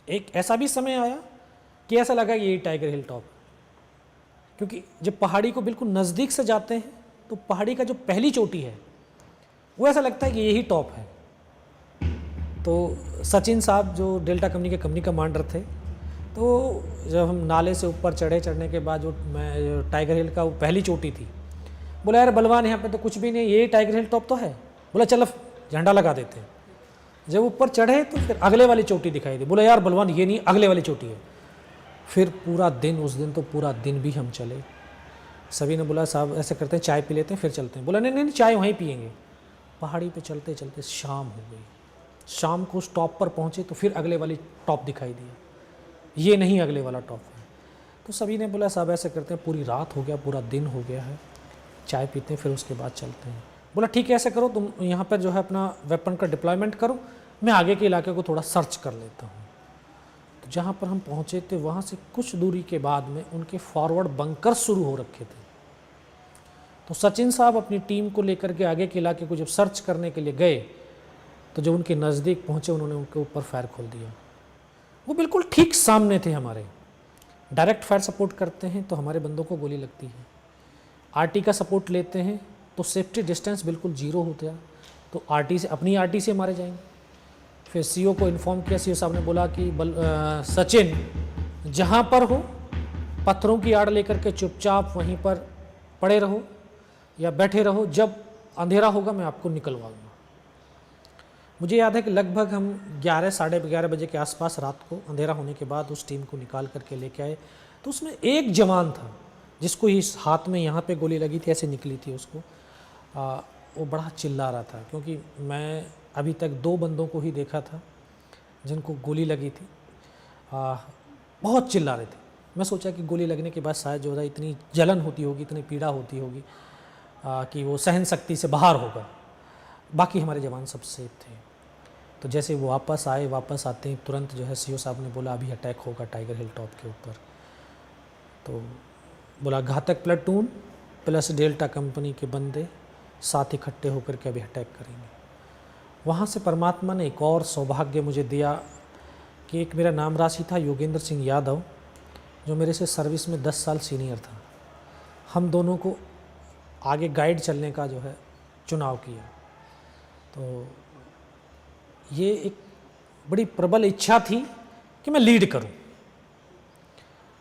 एक ऐसा भी समय आया कि ऐसा लगा कि यही टाइगर हिल टॉप, क्योंकि जब पहाड़ी को बिल्कुल नज़दीक से जाते हैं तो पहाड़ी का जो पहली चोटी है वो ऐसा लगता है कि यही टॉप है। तो सचिन साहब जो डेल्टा कंपनी के कंपनी कमांडर थे, तो जब हम नाले से ऊपर चढ़ने के बाद जो टाइगर हिल का वो पहली चोटी थी, बोला यार बलवान यहाँ पे तो कुछ भी नहीं, यही टाइगर हिल टॉप तो है। बोला चलो झंडा लगा देते हैं। जब ऊपर चढ़े तो फिर अगले वाली चोटी दिखाई दी, बोला यार बलवान ये नहीं, अगले वाली चोटी है। फिर पूरा दिन, उस दिन तो पूरा दिन भी हम चले। सभी ने बोला साहब ऐसे करते हैं, चाय पी लेते हैं फिर चलते हैं। बोला नहीं नहीं, चाय वहीं पियेंगे। पहाड़ी पे चलते चलते शाम हो गई। शाम को उस टॉप पर पहुँचे तो फिर अगले वाली टॉप दिखाई दिया, ये नहीं अगले वाला टॉप है। तो सभी ने बोला साहब ऐसे करते हैं, पूरी रात हो गया, पूरा दिन हो गया है, चाय पीते हैं फिर उसके बाद चलते हैं। बोला ठीक है ऐसे करो, तुम यहाँ पर जो है अपना वेपन का डिप्लॉयमेंट करो, मैं आगे के इलाके को थोड़ा सर्च कर लेता हूँ। तो जहाँ पर हम पहुँचे थे वहाँ से कुछ दूरी के बाद में उनके फॉरवर्ड बंकर शुरू हो रखे थे। तो सचिन साहब अपनी टीम को लेकर के आगे के इलाके को जब सर्च करने के लिए गए, तो जब उनके नज़दीक पहुँचे उन्होंने उनके ऊपर फायर खोल दिया। वो बिल्कुल ठीक सामने थे हमारे। डायरेक्ट फायर सपोर्ट करते हैं तो हमारे बंदों को गोली लगती है, आरटी का सपोर्ट लेते हैं तो सेफ्टी डिस्टेंस बिल्कुल जीरो होता है, तो आरटी से अपनी आरटी से मारे जाएंगे। फिर सीओ को इन्फॉर्म किया, सीओ साहब ने बोला कि सचिन जहाँ पर हो पत्थरों की आड़ लेकर के चुपचाप वहीं पर पड़े रहो या बैठे रहो, जब अंधेरा होगा मैं आपको निकलवाऊंगा। मुझे याद है कि लगभग हम 11 साढ़े 11 बजे के आसपास रात को अंधेरा होने के बाद उस टीम को निकाल करके लेके आए, तो उसमें एक जवान था जिसको इस हाथ में यहाँ पे गोली लगी थी, ऐसे निकली थी उसको। वो बड़ा चिल्ला रहा था, क्योंकि मैं अभी तक 2 बंदों को ही देखा था जिनको गोली लगी थी। बहुत चिल्ला रहे थे। मैं सोचा कि गोली लगने के बाद शायद जो है इतनी जलन होती होगी, इतनी पीड़ा होती होगी कि वो सहन शक्ति से बाहर होगा। बाकी हमारे जवान सब सेफ थे। तो जैसे वो वापस आए, वापस आते ही तुरंत जो है सीओ साहब ने बोला अभी अटैक होगा टाइगर हिल टॉप के ऊपर। तो बोला घातक प्लेटून प्लस डेल्टा कंपनी के बंदे साथ इकट्ठे होकर के अभी अटैक करेंगे। वहाँ से परमात्मा ने एक और सौभाग्य मुझे दिया कि एक मेरा नाम राशि था योगेंद्र सिंह यादव, जो मेरे से सर्विस में 10 साल सीनियर था। हम दोनों को आगे गाइड चलने का जो है चुनाव किया। तो ये एक बड़ी प्रबल इच्छा थी कि मैं लीड करूं।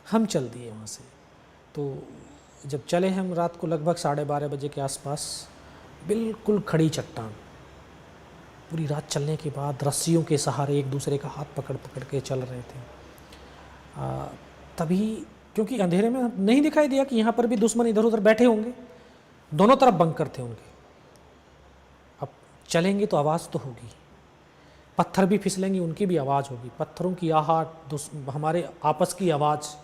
हम चल दिए वहाँ से। तो जब चले हम रात को लगभग 12:30 बजे के आसपास, बिल्कुल खड़ी चट्टान, पूरी रात चलने के बाद रस्सियों के सहारे एक दूसरे का हाथ पकड़ पकड़ के चल रहे थे। तभी क्योंकि अंधेरे में नहीं दिखाई दिया कि यहाँ पर भी दुश्मन इधर उधर बैठे होंगे, दोनों तरफ बंकर थे उनके। अब चलेंगे तो आवाज़ तो होगी, पत्थर भी फिसलेंगे उनकी भी आवाज़ होगी, पत्थरों की आहट, हमारे आपस की आवाज़।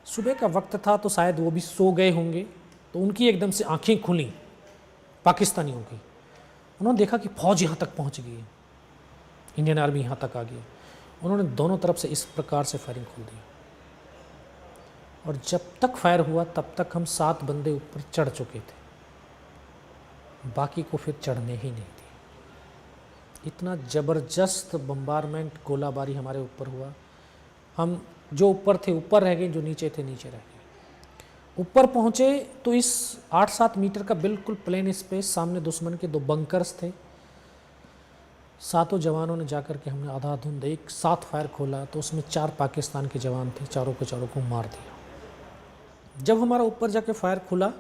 सुबह का वक्त था तो शायद वो भी सो गए होंगे, तो उनकी एकदम से आंखें खुली पाकिस्तानियों की। उन्होंने देखा कि फौज यहाँ तक पहुँच गई है, इंडियन आर्मी यहाँ तक आ गई। उन्होंने दोनों तरफ से इस प्रकार से फायरिंग खोल दी, और जब तक फायर हुआ तब तक हम 7 बंदे ऊपर चढ़ चुके थे, बाकी को फिर चढ़ने ही नहीं दिए। इतना ज़बरदस्त बम्बारमेंट, गोलाबारी हमारे ऊपर हुआ। हम जो ऊपर थे ऊपर रह गए, जो नीचे थे नीचे रह गए। ऊपर पहुँचे तो इस 8-7 मीटर का बिल्कुल प्लेन स्पेस, सामने दुश्मन के 2 बंकर्स थे। 7 जवानों ने जाकर के हमने आधा धुंध एक साथ फायर खोला, तो उसमें 4 पाकिस्तान के जवान थे, चारों के चारों को मार दिया। जब हमारा ऊपर जाके फायर खुला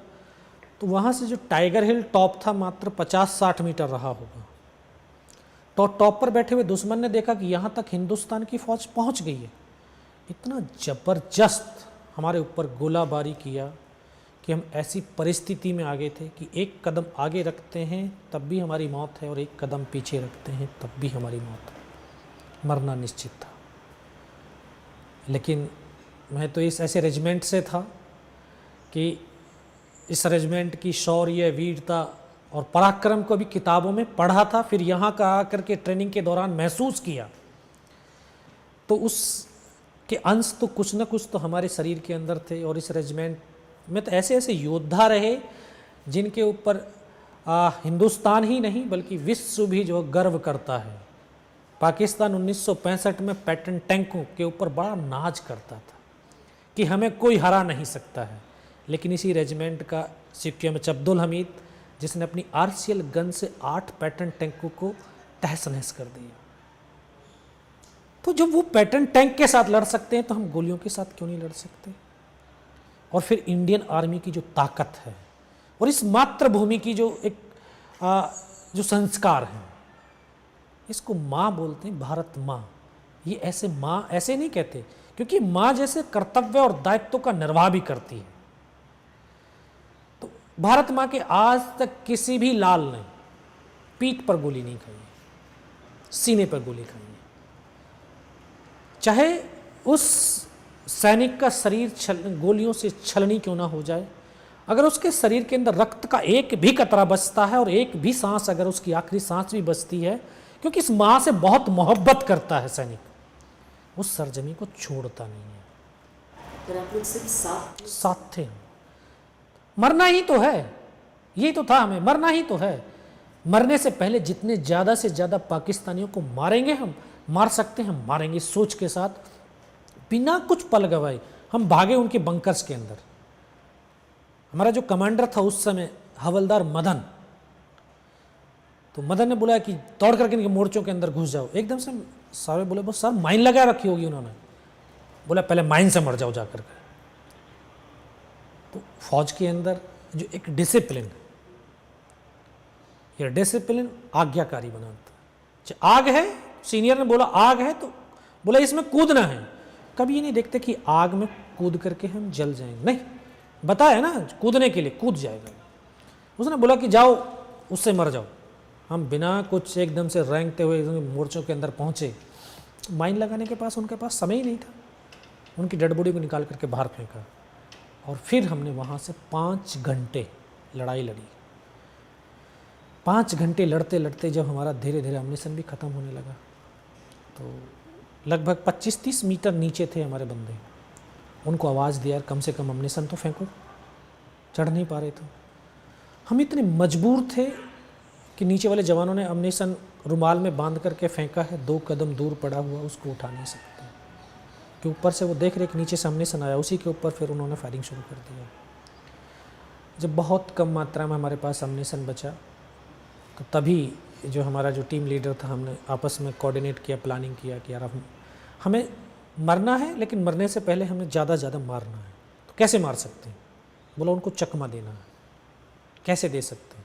तो वहाँ से जो टाइगर हिल टॉप था मात्र 50-60 मीटर रहा होगा। तो टॉप पर बैठे हुए दुश्मन ने देखा कि यहाँ तक हिंदुस्तान की फौज पहुँच गई है। इतना ज़बरदस्त हमारे ऊपर गोलाबारी किया कि हम ऐसी परिस्थिति में आ गए थे कि एक कदम आगे रखते हैं तब भी हमारी मौत है, और एक कदम पीछे रखते हैं तब भी हमारी मौत है। मरना निश्चित था। लेकिन मैं तो इस ऐसे रेजिमेंट से था कि इस रेजिमेंट की शौर्य, वीरता और पराक्रम को भी किताबों में पढ़ा था, फिर यहाँ का आकर के ट्रेनिंग के दौरान महसूस किया। तो उसके अंश तो कुछ न कुछ तो हमारे शरीर के अंदर थे। और इस रेजिमेंट में तो ऐसे ऐसे योद्धा रहे जिनके ऊपर हिंदुस्तान ही नहीं बल्कि विश्व भी जो गर्व करता है। पाकिस्तान 1965 में पैटर्न टैंकों के ऊपर बड़ा नाज करता था कि हमें कोई हरा नहीं सकता है। लेकिन इसी रेजिमेंट का CQM अब्दुल हमीद, जिसने अपनी RCL गन से 8 पैटर्न टैंकों को तहस नहस कर दिया। तो जब वो पैटर्न टैंक के साथ लड़ सकते हैं तो हम गोलियों के साथ क्यों नहीं लड़ सकते? और फिर इंडियन आर्मी की जो ताकत है और इस मातृभूमि की जो एक जो संस्कार है, इसको माँ बोलते हैं, भारत माँ। ये ऐसे माँ ऐसे नहीं कहते, क्योंकि माँ जैसे कर्तव्य और दायित्व का निर्वाह भी करती है। तो भारत माँ के आज तक किसी भी लाल ने पीठ पर गोली नहीं खाई है, सीने पर गोली खाई है। चाहे उस सैनिक का शरीर गोलियों से छलनी क्यों ना हो जाए, अगर उसके शरीर के अंदर रक्त का एक भी कतरा बचता है और एक भी सांस, अगर उसकी आखिरी सांस भी बचती है, क्योंकि इस माँ से बहुत मोहब्बत करता है सैनिक, उस सरजमी को छोड़ता नहीं है। पर आप लोग सिर्फ साथ थे। मरना ही तो है, यही तो था, हमें मरना ही तो है। मरने से पहले जितने ज़्यादा से ज़्यादा पाकिस्तानियों को मारेंगे, हम मार सकते हैं, हम मारेंगे, सोच के साथ बिना कुछ पल गवाए हम भागे उनके बंकर्स के अंदर। हमारा जो कमांडर था उस समय हवलदार मदन, तो मदन ने बोला कि दौड़ करके इनके मोर्चों के अंदर घुस जाओ। एकदम से सारे बोले बस सर माइन लगा रखी होगी उन्होंने। बोला पहले माइन से मर जाओ जाकर के। तो फौज के अंदर जो एक डिसिप्लिन, ये डिसिप्लिन आज्ञाकारी बनाता। आग है, सीनियर ने बोला आग है, तो बोला इसमें कूदना है। कभी ये नहीं देखते कि आग में कूद करके हम जल जाएंगे, नहीं, बताया ना कूदने के लिए, कूद जाएगा। उसने बोला कि जाओ उससे मर जाओ। हम बिना कुछ एकदम से रेंगते हुए मोर्चों के अंदर पहुंचे। माइन लगाने के पास उनके पास समय ही नहीं था। उनकी डेड बॉडी को निकाल करके बाहर फेंका और फिर हमने वहाँ से 5 घंटे लड़ाई लड़ी। 5 घंटे लड़ते लड़ते जब हमारा धीरे धीरे अम्निशन भी ख़त्म होने लगा, तो लगभग 25-30 मीटर नीचे थे हमारे बंदे। उनको आवाज़ दिया कम से कम अम्निशन तो फेंको, चढ़ नहीं पा रहे थे। हम इतने मजबूर थे कि नीचे वाले जवानों ने अम्निशन रुमाल में बांध करके फेंका है, 2 कदम दूर पड़ा हुआ, उसको उठा नहीं सकते कि ऊपर से वो देख रहे कि नीचे से अम्निशन आया, उसी के ऊपर फिर उन्होंने फायरिंग शुरू कर दिया। जब बहुत कम मात्रा में हमारे पास अम्निशन बचा, तो तभी जो हमारा जो टीम लीडर था, हमने आपस में कोऑर्डिनेट किया, प्लानिंग किया कि यार हमें मरना है, लेकिन मरने से पहले हमें ज़्यादा मारना है। तो कैसे मार सकते हैं? बोला उनको चकमा देना है। कैसे दे सकते हैं?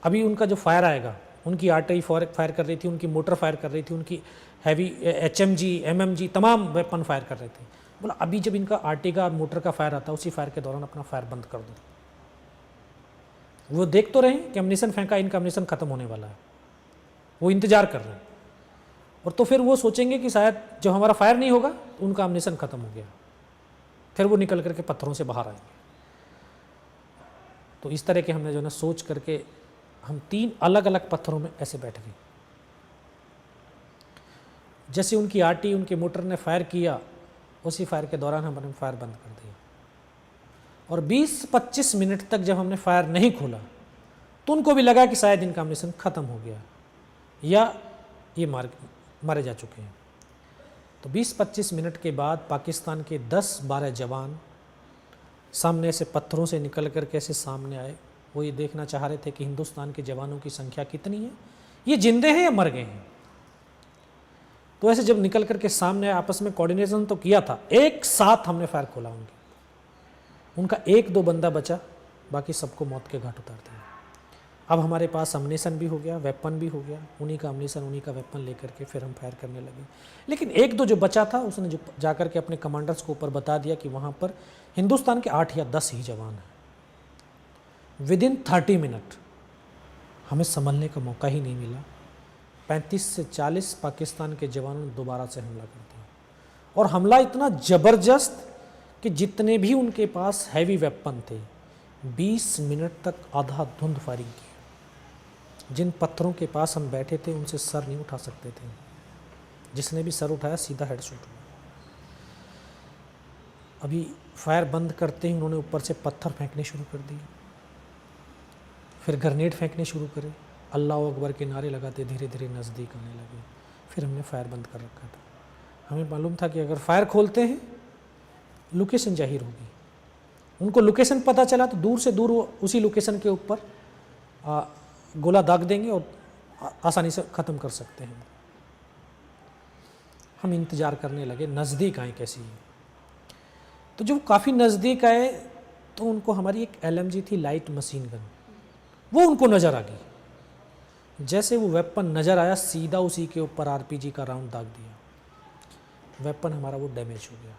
अभी उनका जो फायर आएगा, उनकी आर्टरी फायर कर रही थी, उनकी मोटर फायर कर रही थी, उनकी हैवी HMG MMG तमाम वेपन फायर कर रहे थे। बोला अभी जब इनका आर्टी का मोटर का फायर आता है, उसी फायर के दौरान अपना फायर बंद कर दो। वो देख तो रहे हैं कि अम्निशन फेंका, इनका अम्निशन खत्म होने वाला है, वो इंतजार कर रहे हैं। और तो फिर वो सोचेंगे कि शायद जब हमारा फायर नहीं होगा तो उनका अम्निशन खत्म हो गया, फिर वो निकल करके पत्थरों से बाहर आएंगे। तो इस तरह के हमने जो है ना सोच करके हम 3 अलग अलग पत्थरों में ऐसे बैठ गए। जैसे उनकी आर्टी, उनके मोटर ने फायर किया, उसी फायर के दौरान हमने फायर बंद कर दिया। और 20-25 मिनट तक जब हमने फायर नहीं खोला, तो उनको भी लगा कि शायद इनका मिशन ख़त्म हो गया या ये मारे जा चुके हैं। तो 20-25 मिनट के बाद पाकिस्तान के 10-12 जवान सामने से पत्थरों से निकल कर कैसे सामने आए। वो ये देखना चाह रहे थे कि हिंदुस्तान के जवानों की संख्या कितनी है, ये जिंदे हैं या मर गए हैं। तो ऐसे जब निकल करके सामने आपस में कोऑर्डिनेशन तो किया था, एक साथ हमने फायर खोला उनका 1-2 बंदा बचा, बाकी सबको मौत के घाट उतार दिया। अब हमारे पास अम्निशन भी हो गया, वेपन भी हो गया, उन्हीं का अम्निशन उन्हीं का वेपन लेकर के फिर हम फायर करने लगे। लेकिन 1-2 जो बचा था, उसने जो जाकर के अपने कमांडर्स को ऊपर बता दिया कि वहाँ पर हिंदुस्तान के 8 या 10 ही जवान हैं। विदिन 30 मिनट हमें संभलने का मौका ही नहीं मिला। 35 से 40 पाकिस्तान के जवानों ने दोबारा से हमला कर दिया, और हमला इतना ज़बरदस्त कि जितने भी उनके पास हैवी वेपन थे, 20 मिनट तक आधा धुंध फायरिंग की। जिन पत्थरों के पास हम बैठे थे उनसे सर नहीं उठा सकते थे, जिसने भी सर उठाया सीधा हेडशॉट हुआ। अभी फायर बंद करते ही उन्होंने ऊपर से पत्थर फेंकने शुरू कर दिए, फिर ग्रेनेड फेंकने शुरू करे, अल्लाह अकबर के नारे लगाते धीरे धीरे नज़दीक आने लगे। फिर हमने फायर बंद कर रखा था। हमें मालूम था कि अगर फायर खोलते हैं लोकेशन जाहिर होगी। उनको लोकेशन पता चला तो दूर से दूर वो उसी लोकेशन के ऊपर गोला दाग देंगे और आसानी से ख़त्म कर सकते हैं। हम इंतज़ार करने लगे, नज़दीक आए कैसी है। तो जब काफ़ी नज़दीक आए तो उनको हमारी एक LMG थी, लाइट मशीन गन, वो उनको नज़र आ गई। जैसे वो वेपन नज़र आया, सीधा उसी के ऊपर RPG का राउंड दाग दिया। वेपन हमारा वो डैमेज हो गया।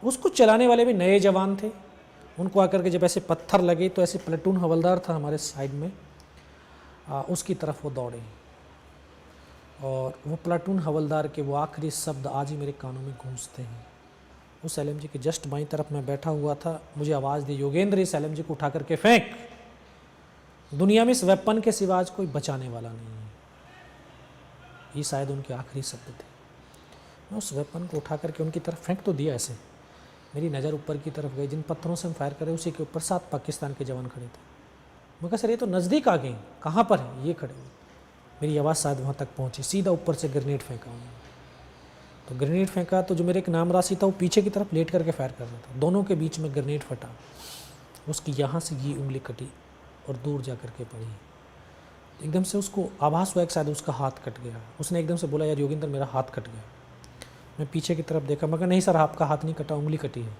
उसको चलाने वाले भी नए जवान थे। उनको आकर के जब ऐसे पत्थर लगे तो ऐसे प्लेटून हवलदार था हमारे साइड में, उसकी तरफ वो दौड़े, और वो प्लेटून हवलदार के वो आखिरी शब्द आज ही मेरे कानों में गूंजते हैं। उस LMG के जस्ट बाईं तरफ मैं बैठा हुआ था, मुझे आवाज़ दी, योगेंद्र इस LMG को उठा करके फेंक, दुनिया में इस वेपन के सिवा आज कोई बचाने वाला नहीं है। ये शायद उनके आखिरी शब्द थे। मैं उस वेपन को उठा करके उनकी तरफ फेंक तो दिया, ऐसे मेरी नज़र ऊपर की तरफ गई। जिन पत्थरों से हम फायर कर रहे उसी के ऊपर 7 पाकिस्तान के जवान खड़े थे। मैं कहा सर ये तो नज़दीक आ गए, कहाँ पर है? ये खड़े हुए। मेरी आवाज़ शायद वहाँ तक पहुँची, सीधा ऊपर से ग्रेनेड फेंका उन्होंने। तो ग्रेनेड फेंका तो जो मेरे एक नाम राशि था वो पीछे की तरफ लेट करके फायर कर रहा था, दोनों के बीच में ग्रेनेड फटा। उसकी यहाँ से ये उंगली कटी और दूर जा कर के पड़ी। एकदम से उसको आभास हुआ कि शायद उसका हाथ कट गया। उसने एकदम से बोला, यार योगिंदर मेरा हाथ कट गया। मैं पीछे की तरफ देखा, मगर नहीं सर आपका हाथ नहीं कटा, उंगली कटी है।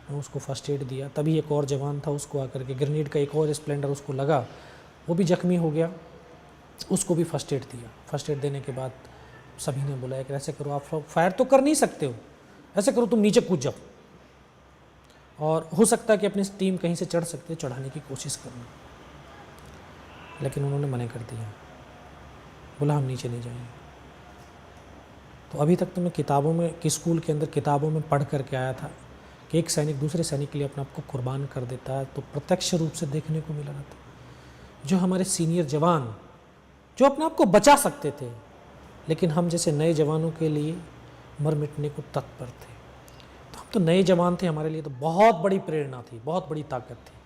मैं उसको फर्स्ट एड दिया। तभी एक और जवान था, उसको आकर के ग्रेनेड का एक और स्प्लेंडर उसको लगा, वो भी जख्मी हो गया, उसको भी फर्स्ट एड दिया। फर्स्ट एड देने के बाद सभी ने बोला कि ऐसे करो, आप फायर तो कर नहीं सकते हो, ऐसे करो तुम नीचे कूद जाओ, और हो सकता है कि अपनी टीम कहीं से चढ़ सकते, चढ़ाने की कोशिश करना। लेकिन उन्होंने मना कर दिया, बोला हम नीचे नहीं जाएंगे। तो अभी तक तो मैं किताबों में, कि स्कूल के अंदर किताबों में पढ़ करके आया था कि एक सैनिक दूसरे सैनिक के लिए अपने आप को कुर्बान कर देता है, तो प्रत्यक्ष रूप से देखने को मिला था। जो हमारे सीनियर जवान जो अपने आप को बचा सकते थे, लेकिन हम जैसे नए जवानों के लिए मर मिटने को तत्पर थे। तो हम तो नए जवान थे, हमारे लिए तो बहुत बड़ी प्रेरणा थी, बहुत बड़ी ताकत थी।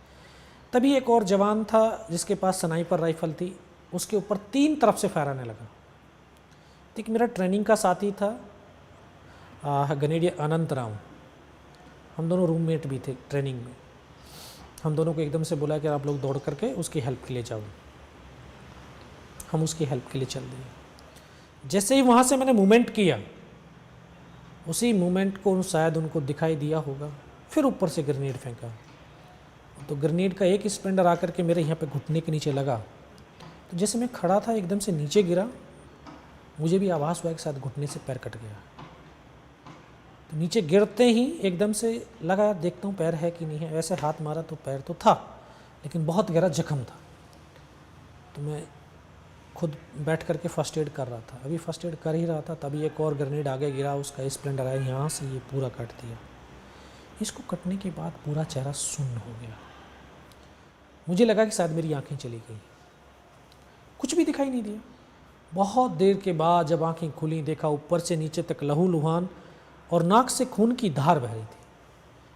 तभी एक और जवान था जिसके पास स्नाइपर राइफल थी, उसके ऊपर 3 तरफ से फायर आने लगा। ठीक, मेरा ट्रेनिंग का साथी था ग्रेनेडियर अनंत राव, हम दोनों रूममेट भी थे ट्रेनिंग में। हम दोनों को एकदम से बोला कि आप लोग दौड़ करके उसकी हेल्प के लिए जाओ। हम उसकी हेल्प के लिए चल दिए। जैसे ही वहाँ से मैंने मूवमेंट किया, उसी मूवमेंट को शायद उनको दिखाई दिया होगा, फिर ऊपर से ग्रेनेड फेंका। तो ग्रेनेड का एक स्प्लेंडर आकर के मेरे यहाँ पे घुटने के नीचे लगा। तो जैसे मैं खड़ा था एकदम से नीचे गिरा, मुझे भी आभास हुआ कि शायद घुटने से पैर कट गया। तो नीचे गिरते ही एकदम से लगा, देखता हूँ पैर है कि नहीं है। वैसे हाथ मारा तो पैर तो था, लेकिन बहुत गहरा जख्म था। तो मैं खुद बैठ करके फर्स्ट एड कर रहा था। अभी फर्स्ट एड कर ही रहा था, तभी एक और ग्रेनेड आगे गिरा, उसका स्प्लेंडर आया, यहाँ से ये पूरा काट दिया। इसको कटने के बाद पूरा चेहरा सुन्न हो गया। मुझे लगा कि शायद मेरी आंखें चली गई, कुछ भी दिखाई नहीं दिया। बहुत देर के बाद जब आंखें खुली, देखा ऊपर से नीचे तक लहूलुहान और नाक से खून की धार बह रही थी।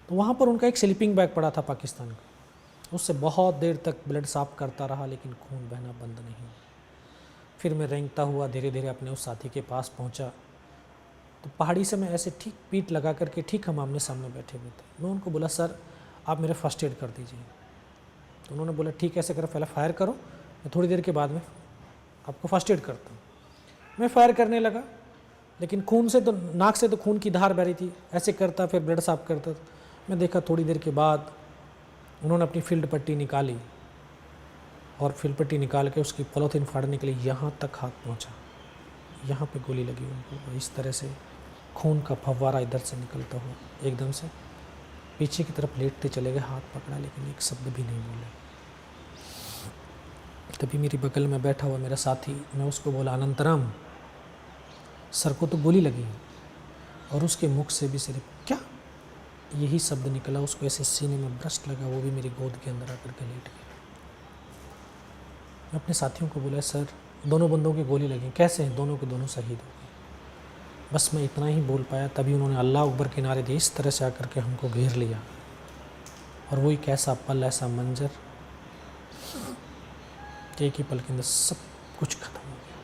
तो वहाँ पर उनका एक स्लीपिंग बैग पड़ा था पाकिस्तान का, उससे बहुत देर तक ब्लड साफ करता रहा, लेकिन खून बहना बंद नहीं हुआ। फिर मैं रेंगता हुआ धीरे धीरे अपने उस साथी के पास पहुँचा। तो पहाड़ी से मैं ऐसे ठीक पीठ लगा करके, ठीक हम आमने सामने बैठे हुए थे। मैं उनको बोला, सर आप मेरे फर्स्ट एड कर दीजिए। तो उन्होंने बोला, ठीक है ऐसे करो, पहले फायर करो, मैं थोड़ी देर के बाद में आपको फर्स्ट एड करता हूँ। मैं फायर करने लगा, लेकिन खून से तो, नाक से तो खून की धार बह रही थी। ऐसे करता फिर ब्लड साफ करता। मैं देखा थोड़ी देर के बाद उन्होंने अपनी फील्ड पट्टी निकाली, और फील्ड पट्टी निकाल के उसकी पॉलीथीन फाड़ने के लिए यहाँ तक हाथ पहुँचा। यहाँ पे गोली लगी उनको। इस तरह से खून का फव्वारा इधर से निकलता हुआ एकदम से पीछे की तरफ लेटते चले गए। हाथ पकड़ा, लेकिन एक शब्द भी नहीं बोले। तभी मेरी बगल में बैठा हुआ मेरा साथी, मैं उसको बोला, अनंतराम सर को तो गोली लगी है। और उसके मुख से भी सिर्फ क्या, यही शब्द निकला। उसको ऐसे सीने में ब्रस्ट लगा, वो भी मेरी गोद के अंदर आकर के लेट गया। मैं अपने साथियों को बोला, सर दोनों बंदों की गोली लगी, कैसे हैं? दोनों के दोनों शहीद हो गए। बस मैं इतना ही बोल पाया। तभी उन्होंने अल्लाह अकबर के नारे दिए, इस तरह से आकर के हमको घेर लिया। और वही कैसा पल, ऐसा मंजर, एक ही पल के अंदर सब कुछ खत्म हो गया।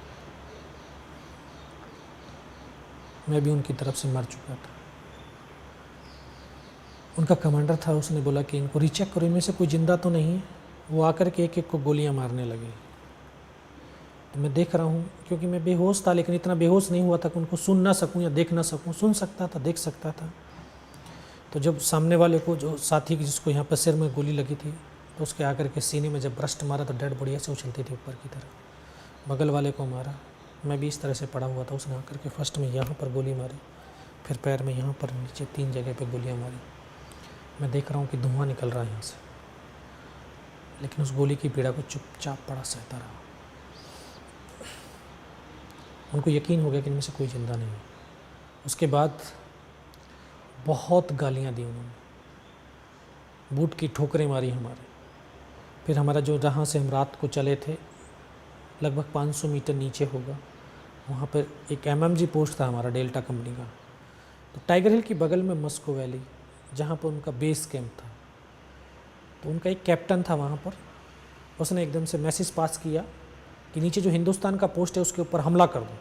मैं भी उनकी तरफ से मर चुका था। उनका कमांडर था, उसने बोला कि इनको रीचेक करो, इनमें से कोई जिंदा तो नहीं है। वो आकर के एक एक को गोलियां मारने लगे। तो मैं देख रहा हूँ, क्योंकि मैं बेहोश था, लेकिन इतना बेहोश नहीं हुआ था कि उनको सुन ना सकूँ या देख ना सकूँ। सुन सकता था, देख सकता था। तो जब सामने वाले को, जो साथी की जिसको यहाँ पर सिर में गोली लगी थी, तो उसके आकर के सीने में जब ब्रस्ट मारा तो डेड बॉडी ऐसे उछलती थी ऊपर की तरफ। बगल वाले को मारा, मैं भी इस तरह से पड़ा हुआ था। उसने आकर के फर्स्ट में यहाँ पर गोली मारी, फिर पैर में, यहाँ पर, नीचे 3 जगह पर गोलियाँ मारी। मैं देख रहा हूँ कि धुआं निकल रहा है यहाँ से, लेकिन उस गोली की पीड़ा को चुपचाप पड़ा सहता रहा। उनको यकीन हो गया कि इनमें से कोई जिंदा नहीं है। उसके बाद बहुत गालियाँ दी उन्होंने, बूट की ठोकरें मारी हमारे। फिर हमारा जो, जहाँ से हम रात को चले थे, लगभग 500 मीटर नीचे होगा, वहाँ पर एक MMG पोस्ट था हमारा, डेल्टा कंपनी का। तो टाइगर हिल की बगल में मस्को वैली, जहाँ पर उनका बेस कैंप था। तो उनका एक कैप्टन था वहाँ पर, उसने एकदम से मैसेज पास किया कि नीचे जो हिंदुस्तान का पोस्ट है उसके ऊपर हमला कर दो।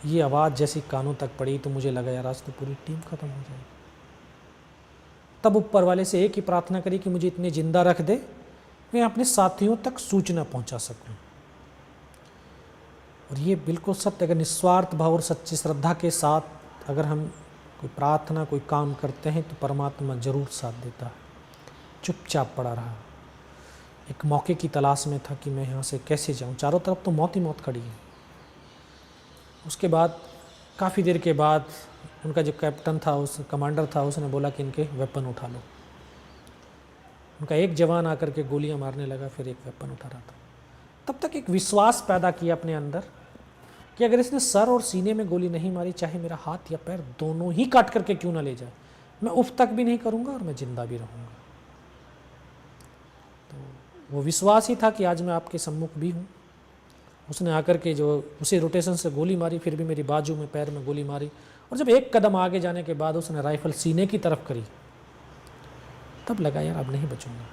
ये आवाज़ जैसी कानों तक पड़ी तो मुझे लगा यार आज तो पूरी टीम ख़त्म हो जाएगी। तब ऊपर वाले से एक ही प्रार्थना करी कि मुझे इतने जिंदा रख दे, मैं अपने साथियों तक सूचना पहुंचा सकूं। और ये बिल्कुल सत्य, अगर निस्वार्थ भाव और सच्ची श्रद्धा के साथ अगर हम कोई प्रार्थना कोई काम करते हैं तो परमात्मा जरूर साथ देता है। चुपचाप पड़ा रहा, एक मौके की तलाश में था कि मैं यहाँ से कैसे जाऊँ, चारों तरफ तो मौत ही मौत खड़ी है। उसके बाद काफ़ी देर के बाद उनका जो कैप्टन था, उस कमांडर था, उसने बोला कि इनके वेपन उठा लो। उनका एक जवान आकर के गोलियां मारने लगा, फिर एक वेपन उठा रहा था। तब तक एक विश्वास पैदा किया अपने अंदर कि अगर इसने सर और सीने में गोली नहीं मारी, चाहे मेरा हाथ या पैर दोनों ही काट करके क्यों ना ले जाए, मैं उफ तक भी नहीं करूँगा और मैं जिंदा भी रहूँगा। तो वो विश्वास ही था कि आज मैं आपके सम्मुख भी हूँ। उसने आकर के जो उसी रोटेशन से गोली मारी, फिर भी मेरी बाजू में पैर में गोली मारी, और जब एक कदम आगे जाने के बाद उसने राइफल सीने की तरफ करी, तब लगा यार अब नहीं बचूंगा।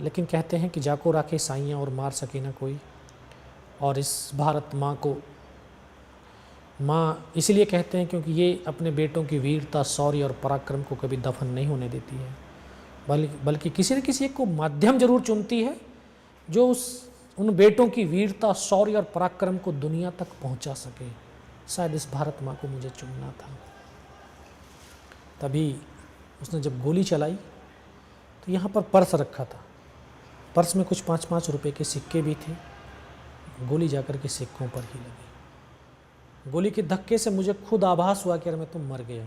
लेकिन कहते हैं कि जाको राखे साइयाँ और मार सके ना कोई, और इस भारत माँ को माँ इसलिए कहते हैं क्योंकि ये अपने बेटों की वीरता, शौर्य और पराक्रम को कभी दफन नहीं होने देती है, बल्कि किसी न किसी एक को माध्यम जरूर चुनती है जो उन बेटों की वीरता, शौर्य और पराक्रम को दुनिया तक पहुंचा सके। शायद इस भारत माँ को मुझे चुनना था। तभी उसने जब गोली चलाई तो यहाँ पर पर्स रखा था, पर्स में कुछ 5-5 रुपए के सिक्के भी थे। गोली जाकर के सिक्कों पर ही लगी। गोली के धक्के से मुझे खुद आभास हुआ कि यार मैं तो मर गया।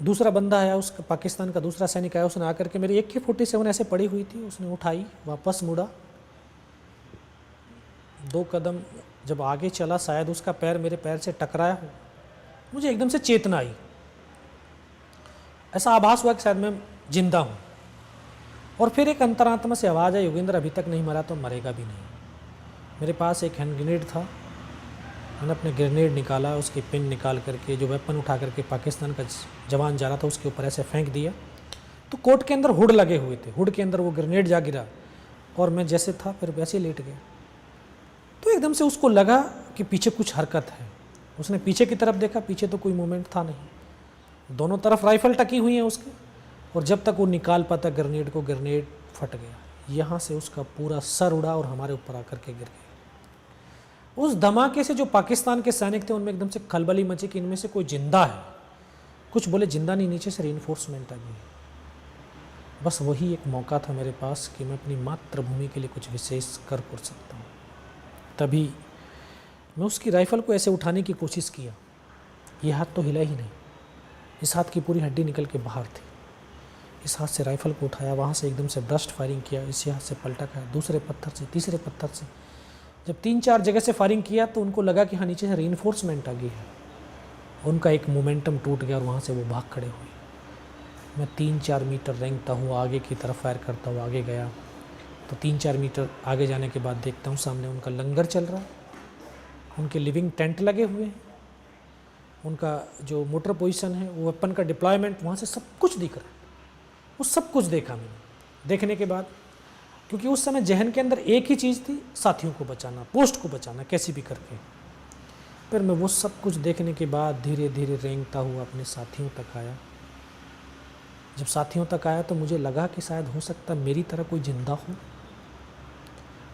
दूसरा बंदा आया, उसका पाकिस्तान का दूसरा सैनिक आया, उसने आकर के मेरी AK-47 ऐसे पड़ी हुई थी, उसने उठाई, वापस मुड़ा, 2 कदम जब आगे चला, शायद उसका पैर मेरे पैर से टकराया हो, मुझे एकदम से चेतना आई। ऐसा आभास हुआ कि शायद मैं जिंदा हूँ। और फिर एक अंतरात्मा से आवाज़ आई, योगेंद्र अभी तक नहीं मरा तो मरेगा भी नहीं। मेरे पास एक हैंड ग्रेनेड था, मैंने अपने ग्रेनेड निकाला, उसकी पिन निकाल करके जो वेपन उठा करके पाकिस्तान का जवान जा रहा था उसके ऊपर ऐसे फेंक दिया। तो कोट के अंदर हुड लगे हुए थे, हुड के अंदर वो ग्रेनेड जा गिरा और मैं जैसे था फिर वैसे ही लेट गया। तो एकदम से उसको लगा कि पीछे कुछ हरकत है। उसने पीछे की तरफ देखा, पीछे तो कोई मूवमेंट था नहीं, दोनों तरफ राइफल टकी हुई है उसके, और जब तक वो निकाल पाता ग्रेनेड को, ग्रेनेड फट गया। यहाँ से उसका पूरा सर उड़ा और हमारे ऊपर आकर के गिर गया। उस धमाके से जो पाकिस्तान के सैनिक थे उनमें एकदम से खलबली मची कि इनमें से कोई जिंदा है। कुछ बोले जिंदा नहीं, नीचे से रीइंफोर्समेंट आ गई। बस वही एक मौका था मेरे पास कि मैं अपनी मातृभूमि के लिए कुछ विशेष कर सकता हूँ। तभी मैं उसकी राइफल को ऐसे उठाने की कोशिश किया, ये हाथ तो हिला ही नहीं, इस हाथ की पूरी हड्डी निकल के बाहर थी। इस हाथ से राइफल को उठाया, वहाँ से एकदम से ब्रस्ट फायरिंग किया, इसी हाथ से पलटा खाया, दूसरे पत्थर से, तीसरे पत्थर से। जब 3-4 जगह से फायरिंग किया तो उनको लगा कि हाँ नीचे से रीइंफोर्समेंट आ गई है। उनका एक मोमेंटम टूट गया और वहाँ से वो भाग खड़े हुए। मैं 3-4 मीटर रेंगता हुआ आगे की तरफ फायर करता हुआ आगे गया। तो 3-4 मीटर आगे जाने के बाद देखता हूँ सामने उनका लंगर चल रहा है, उनके लिविंग टेंट लगे हुए हैं, उनका जो मोटर पोजीशन है, वो वेपन का डिप्लॉयमेंट, वहाँ से सब कुछ दिख रहा है। वो सब कुछ देखा मैंने। देखने के बाद, क्योंकि उस समय जहन के अंदर एक ही चीज़ थी, साथियों को बचाना, पोस्ट को बचाना कैसे भी करके। फिर मैं वो सब कुछ देखने के बाद धीरे धीरे रेंगता हुआ अपने साथियों तक आया। जब साथियों तक आया तो मुझे लगा कि शायद हो सकता मेरी तरह कोई जिंदा हो।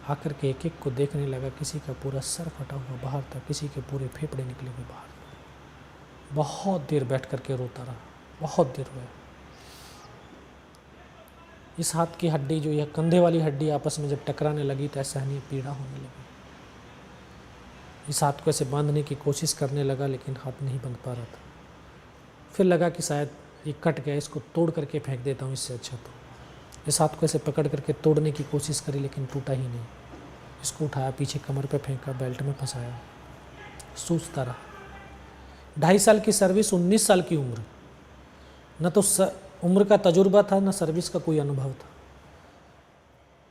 आकर के एक एक को देखने लगा, किसी का पूरा सर फटा हुआ बाहर था, किसी के पूरे फेफड़े निकले हुए बाहर। बहुत देर बैठ करके रोता रहा, बहुत देर हुआ। इस हाथ की हड्डी जो यह कंधे वाली हड्डी आपस में जब टकराने लगी तो असहनीय पीड़ा होने लगी। इस हाथ को ऐसे बांधने की कोशिश करने लगा लेकिन हाथ नहीं बंध पा रहा था। फिर लगा कि शायद ये कट गया, इसको तोड़ करके फेंक देता हूँ इससे अच्छा। तो इस हाथ को ऐसे पकड़ करके तोड़ने की कोशिश करी लेकिन टूटा ही नहीं। इसको उठाया, पीछे कमर पे फेंका, बेल्ट में फंसाया, सूझता रहा। 2.5 साल की सर्विस, 19 साल की उम्र, न तो उम्र का तजुर्बा था न सर्विस का कोई अनुभव था।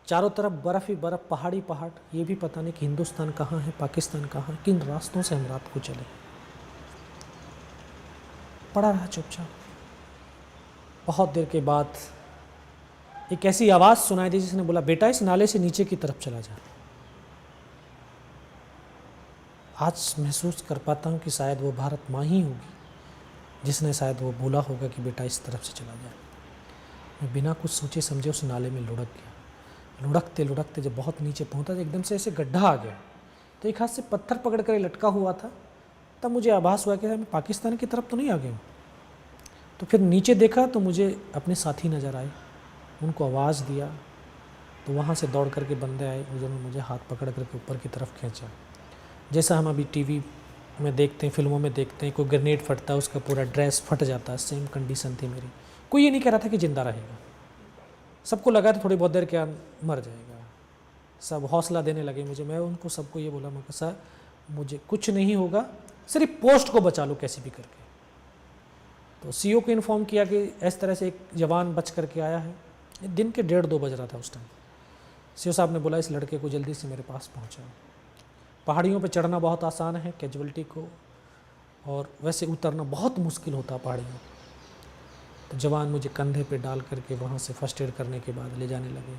चारों तरफ बर्फ़ ही बर्फ़, पहाड़ी पहाड़, ये भी पता नहीं कि हिंदुस्तान कहाँ है, पाकिस्तान कहाँ है, किन रास्तों से हम रात को चले। पड़ा रहा चुपचाप। बहुत देर के बाद एक ऐसी आवाज़ सुनाई दी जिसने बोला, बेटा इस नाले से नीचे की तरफ चला जा। आज महसूस कर पाता हूँ कि शायद वो भारत माँ ही होगी जिसने शायद वो बोला होगा कि बेटा इस तरफ से चला जाए। मैं बिना कुछ सोचे समझे उस नाले में लुढ़क गया। लुढ़कते लुढ़कते जब बहुत नीचे पहुंचा तो एकदम से ऐसे गड्ढा आ गया, तो एक हाथ से पत्थर पकड़ कर लटका हुआ था। तब मुझे आभास हुआ कि मैं पाकिस्तान की तरफ तो नहीं आ गया हूँ। तो फिर नीचे देखा तो मुझे अपने साथी नज़र आए, उनको आवाज़ दिया तो वहाँ से दौड़ करके बंदे आए, उन्होंने मुझे हाथ पकड़ करके ऊपर की तरफ खींचा। जैसा हम अभी टीवी में देखते हैं, फिल्मों में देखते हैं, कोई ग्रेनेड फटता है उसका पूरा ड्रेस फट जाता है, सेम कंडीशन थी मेरी। कोई ये नहीं कह रहा था कि ज़िंदा रहेगा, सबको लगा था थोड़ी बहुत देर के मर जाएगा। सब हौसला देने लगे मुझे। मैं उनको सबको ये बोला, मैं कहा सर मुझे कुछ नहीं होगा, सिर्फ पोस्ट को बचा लो कैसे भी करके। तो सीओ को इन्फॉर्म किया कि इस तरह से एक जवान बच करके आया है। दिन के 1:30-2 बज रहा था उस टाइम। सीओ साहब ने बोला इस लड़के को जल्दी से मेरे पास पहुंचाओ। पहाड़ियों पे चढ़ना बहुत आसान है कैजुअलिटी को, और वैसे उतरना बहुत मुश्किल होता है पहाड़ियों। तो जवान मुझे कंधे पे डाल करके वहाँ से फर्स्ट एड करने के बाद ले जाने लगे।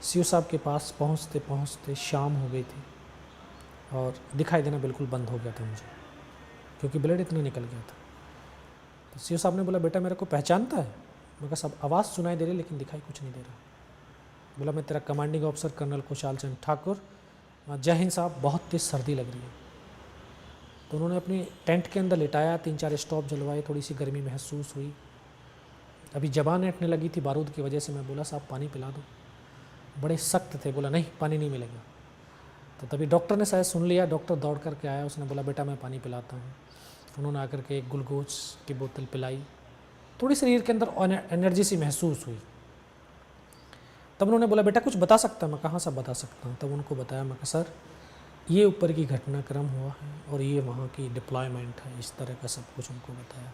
सीओ साहब के पास पहुँचते पहुँचते शाम हो गई थी और दिखाई देना बिल्कुल बंद हो गया था मुझे, क्योंकि ब्लड इतना निकल गया था। तो सीओ साहब ने बोला बेटा मेरे को पहचानता है? मैं कहा सब आवाज़ सुनाई दे रही लेकिन दिखाई कुछ नहीं दे रहा। बोला मैं तेरा कमांडिंग ऑफिसर कर्नल खुशहाल चंद ठाकुर। जय हिंद साहब, बहुत तेज़ सर्दी लग रही है। तो उन्होंने अपनी टेंट के अंदर लिटाया, 3-4 स्टॉप जलवाए, थोड़ी सी गर्मी महसूस हुई। अभी जबान ऐंठने लगी थी बारूद की वजह से। मैं बोला साहब पानी पिला दो। बड़े सख्त थे, बोला नहीं पानी नहीं मिलेगा। तो तभी डॉक्टर ने शायद सुन लिया, डॉक्टर दौड़ करके आया, उसने बोला बेटा मैं पानी पिलाता हूँ। उन्होंने आकर के एक ग्लूकोज की बोतल पिलाई, थोड़ी शरीर के अंदर एनर्जी सी महसूस हुई। तब उन्होंने बोला बेटा कुछ बता सकता है? मैं कहाँ सब बता सकता हूँ। तब उनको बताया, मैं कहा सर ये ऊपर की घटनाक्रम हुआ है और ये वहाँ की डिप्लॉयमेंट है, इस तरह का सब कुछ उनको बताया।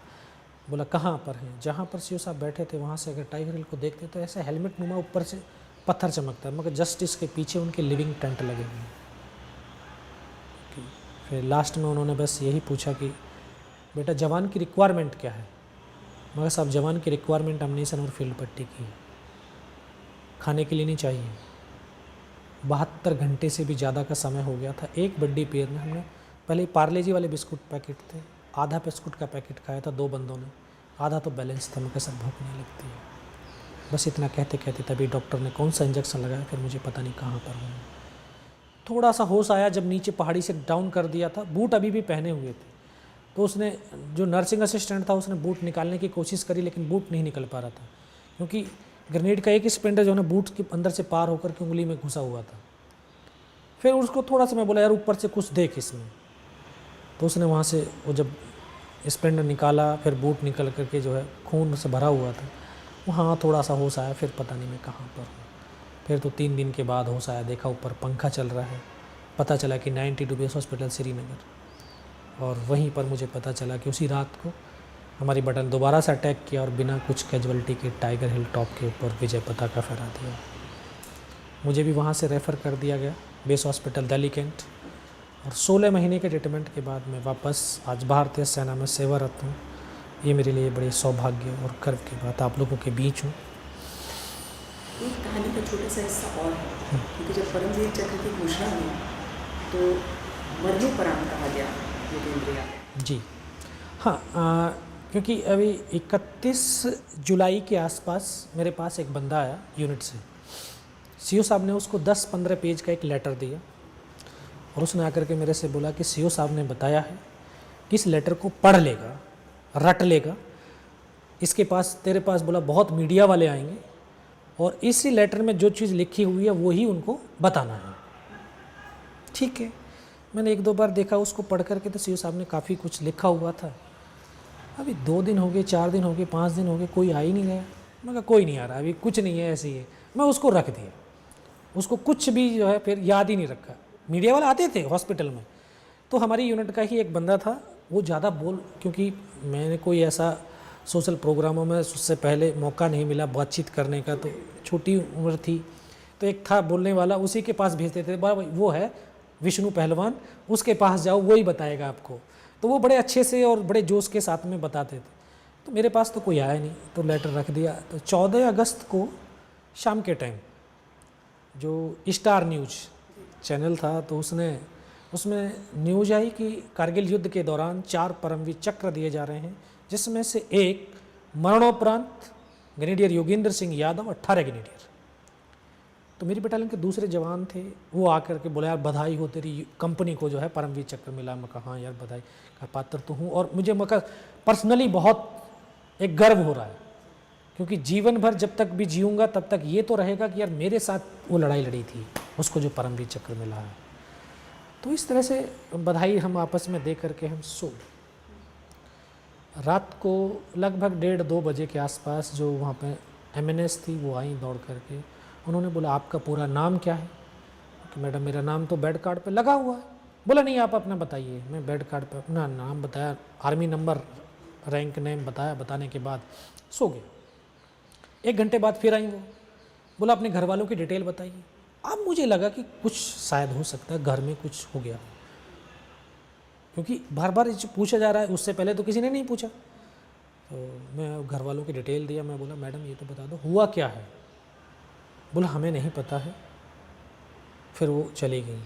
बोला कहाँ पर है? जहाँ पर सीओ साहब बैठे थे वहाँ से अगर टाइगर हिल को देखते तो ऐसे हेलमेट नुमा ऊपर से पत्थर चमकता है, मगर जस्ट इसके पीछे उनके लिविंग टेंट लगे हुए हैं। फिर लास्ट में उन्होंने बस यही पूछा कि बेटा जवान की रिक्वायरमेंट क्या है? मगर साहब जवान की रिक्वायरमेंट अम्नीसन और फील्ड पट्टी की है, खाने के लिए नहीं चाहिए। 72 घंटे से भी ज़्यादा का समय हो गया था। एक बड्डी पेयर में हमने पहले पार्ले जी वाले बिस्कुट पैकेट थे, आधा बिस्कुट का पैकेट खाया था 2 बंदों ने, आधा तो बैलेंस था। मगर सब भूख नहीं लगती है। बस इतना कहते कहते तभी डॉक्टर ने कौन सा इंजेक्शन लगाया, फिर मुझे पता नहीं कहाँ पर हूँ। थोड़ा सा होश आया जब नीचे पहाड़ी से डाउन कर दिया था, बूट अभी भी पहने हुए थे। तो उसने जो नर्सिंग असिस्टेंट था उसने बूट निकालने की कोशिश करी, लेकिन बूट नहीं निकल पा रहा था, क्योंकि ग्रेनेड का एक स्पेंडर जो है ना बूट के अंदर से पार होकर के उंगली में घुसा हुआ था। फिर उसको थोड़ा सा मैं बोला यार ऊपर से कुछ देख इसमें। तो उसने वहाँ से वो जब स्पेंडर निकाला, फिर बूट निकल करके जो है खून से भरा हुआ था, वहाँ थोड़ा सा होश आया। फिर पता नहीं मैं कहाँ पर हूँ। फिर तो 3 दिन के बाद होश आया, देखा ऊपर पंखा चल रहा है। पता चला कि 92 बेस हॉस्पिटल श्रीनगर। और वहीं पर मुझे पता चला कि उसी रात को हमारी बटन दोबारा से अटैक किया और बिना कुछ कैजुअलिटी के टाइगर हिल टॉप के ऊपर विजय पताका फहरा दिया। मुझे भी वहाँ से रेफ़र कर दिया गया बेस हॉस्पिटल दिल्ली कैंट। और 16 महीने के ट्रीटमेंट के बाद मैं वापस आज भारतीय सेना में सेवारत हूँ। ये मेरे लिए बड़े सौभाग्य और गर्व की बात, आप लोगों के बीच हूँ। एक कहानी का छोटा सा हिस्सा और है, क्योंकि जब परमवीर चक्र की घोषणा हुई तो मरणोपरांत कहा गया योगेंद्रिया। जी हाँ, क्योंकि अभी 31 जुलाई के आसपास मेरे पास एक बंदा आया यूनिट से। सीओ साहब ने उसको 10-15 पेज का एक लेटर दिया और उसने आकर के मेरे से बोला कि सीओ साहब ने बताया है कि इस लेटर को पढ़ लेगा, रट लेगा, इसके पास तेरे पास बोला बहुत मीडिया वाले आएंगे और इसी लेटर में जो चीज़ लिखी हुई है वही उनको बताना है। ठीक है, मैंने 1-2 बार देखा उसको पढ़ करके, तो सीओ साहब ने काफ़ी कुछ लिखा हुआ था। अभी 2 दिन हो गए, 4 दिन हो गए, 5 दिन हो गए, कोई आ ही नहीं गया। मैं कहा कोई नहीं आ रहा, अभी कुछ नहीं है, ऐसे ही है। मैं उसको रख दिया, उसको कुछ भी जो है फिर याद ही नहीं रखा। मीडिया वाले आते थे हॉस्पिटल में, तो हमारी यूनिट का ही एक बंदा था, वो ज़्यादा क्योंकि मैंने कोई ऐसा सोशल प्रोग्रामों में उससे पहले मौका नहीं मिला बातचीत करने का, तो छोटी उम्र थी, तो एक था बोलने वाला, उसी के पास भेजते थे, वो है विष्णु पहलवान, उसके पास जाओ वही बताएगा आपको। तो वो बड़े अच्छे से और बड़े जोश के साथ में बताते थे। तो मेरे पास तो कोई आया नहीं, तो लेटर रख दिया। तो 14 अगस्त को शाम के टाइम जो स्टार न्यूज़ चैनल था, तो उसमें न्यूज़ आई कि कारगिल युद्ध के दौरान 4 परमवीर चक्र दिए जा रहे हैं जिसमें से एक मरणोपरांत ग्रेनेडियर योगेंद्र सिंह यादव 18 ग्रेनेडियर। तो मेरी बटालियन के दूसरे जवान थे, वो आकर के बोले यार बधाई हो तेरी कंपनी को जो है परमवीर चक्र मिला। मैं कहा हाँ यार बधाई का पात्र तो हूँ, और मुझे मैं पर्सनली बहुत एक गर्व हो रहा है, क्योंकि जीवन भर जब तक भी जीऊँगा तब तक ये तो रहेगा कि यार मेरे साथ वो लड़ाई लड़ी थी, उसको जो परमवीर चक्र मिला है। तो इस तरह से बधाई हम आपस में दे करके हम सो गए। रात को लगभग 1:30-2 बजे के आसपास जो वहाँ पे MNS थी वो आई दौड़ करके, उन्होंने बोला आपका पूरा नाम क्या है? कि मैडम मेरा नाम तो बेड कार्ड पे लगा हुआ है। बोला नहीं आप अपना बताइए। मैं बेड कार्ड पे अपना नाम बताया, आर्मी नंबर, रैंक नेम बताया, बताने के बाद सो गए। 1 घंटे बाद फिर आई वो, बोला अपने घर वालों की डिटेल बताइए। अब मुझे लगा कि कुछ शायद हो सकता है घर में कुछ हो गया, क्योंकि बार बार पूछा जा रहा है, उससे पहले तो किसी ने नहीं पूछा। तो मैं घर वालों की डिटेल दिया। मैं बोला मैडम ये तो बता दो हुआ क्या है? बोला हमें नहीं पता है। फिर वो चली गई।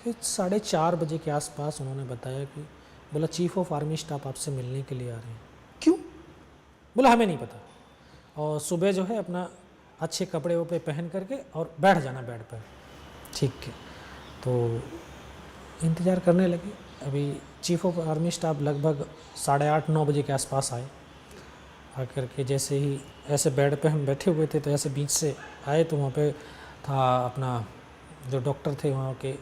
फिर 4:30 बजे के आसपास उन्होंने बताया कि बोला चीफ ऑफ आर्मी स्टाफ आपसे मिलने के लिए आ रहे हैं। क्यों? बोला हमें नहीं पता, और सुबह जो है अपना अच्छे कपड़े वपड़े पहन करके और बैठ जाना बेड पर। ठीक है, तो इंतज़ार करने लगे। अभी चीफ ऑफ आर्मी स्टाफ लगभग 8:30-9 बजे के आसपास आए। आकर के जैसे ही ऐसे बेड पे हम बैठे हुए थे, तो ऐसे बीच से आए, तो वहाँ पे था अपना जो डॉक्टर थे वहाँ के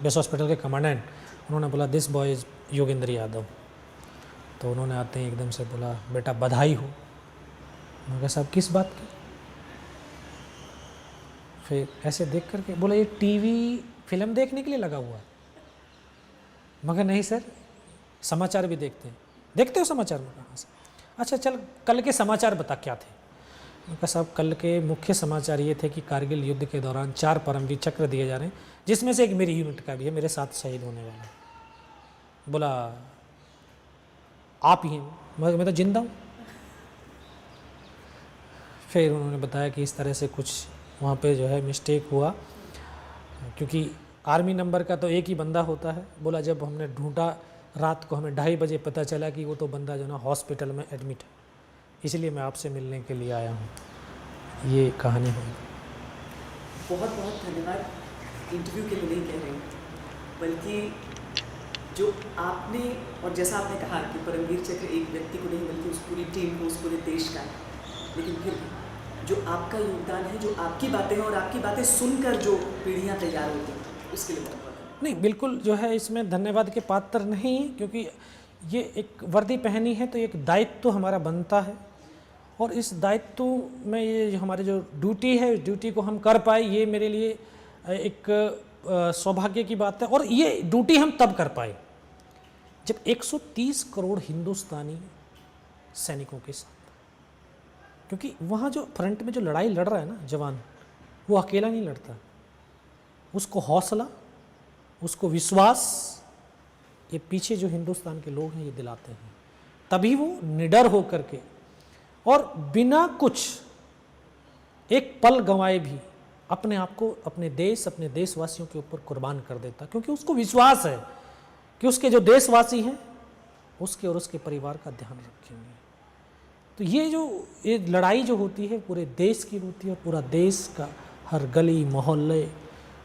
बेस हॉस्पिटल के कमांडेंट। उन्होंने बोला this boy is Yogendra Yadav. तो उन्होंने आते ही एकदम से बोला बेटा बधाई हो। मैं कहा साहब किस बात की? फिर ऐसे देख करके बोला ये टीवी फिल्म देखने के लिए लगा हुआ है। मगर नहीं सर, समाचार भी देखते हैं। देखते हो समाचार? में कहाँ से? अच्छा चल कल के समाचार बता क्या थे? मैं कहा साहब कल के मुख्य समाचार ये थे कि कारगिल युद्ध के दौरान 4 परमवीर चक्र दिए जा रहे हैं, जिसमें से एक मेरी यूनिट का भी है, मेरे साथ शहीद होने वाला है। बोला आप ही हैं? मैं तो जिंदा हूँ। फिर उन्होंने बताया कि इस तरह से कुछ वहाँ पे जो है मिस्टेक हुआ, क्योंकि आर्मी नंबर का तो एक ही बंदा होता है। बोला जब हमने ढूंढा रात को हमें 2:30 बजे पता चला कि वो तो बंदा जो ना हॉस्पिटल में एडमिट है, इसलिए मैं आपसे मिलने के लिए आया हूँ। ये कहानी है। बहुत बहुत धन्यवाद। इंटरव्यू के लिए नहीं कह रहे हैं, बल्कि जो आपने और जैसा आपने कहा कि परमवीर चक्र एक व्यक्ति को नहीं बल्कि उस पूरी टीम को, उस पूरे देश का है, लेकिन फिर भी जो आपका योगदान है, जो आपकी बातें हैं और आपकी बातें सुनकर जो पीढ़ियाँ तैयार होती हैं, उसके लिए बहुत बहुत नहीं बिल्कुल जो है इसमें धन्यवाद के पात्र नहीं, क्योंकि ये एक वर्दी पहनी है तो एक दायित्व तो हमारा बनता है, और इस दायित्व में ये हमारी जो ड्यूटी है, ड्यूटी को हम कर पाए, ये मेरे लिए एक सौभाग्य की बात है। और ये ड्यूटी हम तब कर पाए जब 130 करोड़ हिंदुस्तानी सैनिकों के साथ, क्योंकि वहाँ जो फ्रंट में जो लड़ाई लड़ रहा है ना जवान, वो अकेला नहीं लड़ता। उसको हौसला, उसको विश्वास, ये पीछे जो हिंदुस्तान के लोग हैं ये दिलाते हैं, तभी वो निडर हो करके और बिना कुछ एक पल गंवाए भी अपने आप को, अपने देश, अपने देशवासियों के ऊपर कुर्बान कर देता, क्योंकि उसको विश्वास है कि उसके जो देशवासी हैं उसके और उसके परिवार का ध्यान रखेंगे। तो ये लड़ाई जो होती है पूरे देश की होती है, और पूरा देश का हर गली मोहल्ले,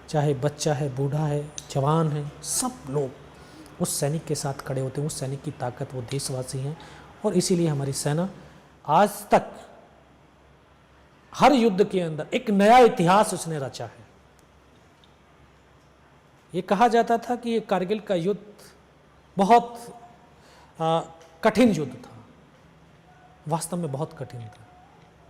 चाहे बच्चा है, बूढ़ा है, जवान है, सब लोग उस सैनिक के साथ खड़े होते हैं। उस सैनिक की ताकत वो देशवासी हैं, और इसीलिए हमारी सेना आज तक हर युद्ध के अंदर एक नया इतिहास उसने रचा है। ये कहा जाता था कि ये कारगिल का युद्ध बहुत कठिन युद्ध था, वास्तव में बहुत कठिन था।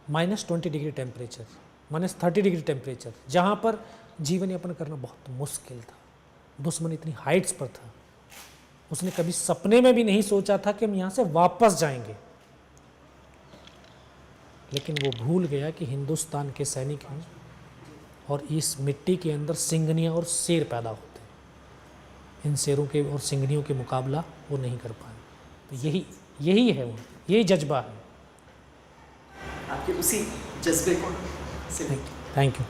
-20 डिग्री टेम्परेचर, -30 डिग्री टेम्परेचर, जहाँ पर जीवन यापन करना बहुत मुश्किल था। दुश्मन इतनी हाइट्स पर था, उसने कभी सपने में भी नहीं सोचा था कि हम यहाँ से वापस जाएंगे, लेकिन वो भूल गया कि हिंदुस्तान के सैनिक हैं और इस मिट्टी के अंदर सिंघनियाँ और शेर पैदा होते हैं। इन शेरों के और सिंघनियों के मुकाबला वो नहीं कर पाए। तो यही है वो, यही जज्बा है। आपके उसी जज्बे को थैंक यू।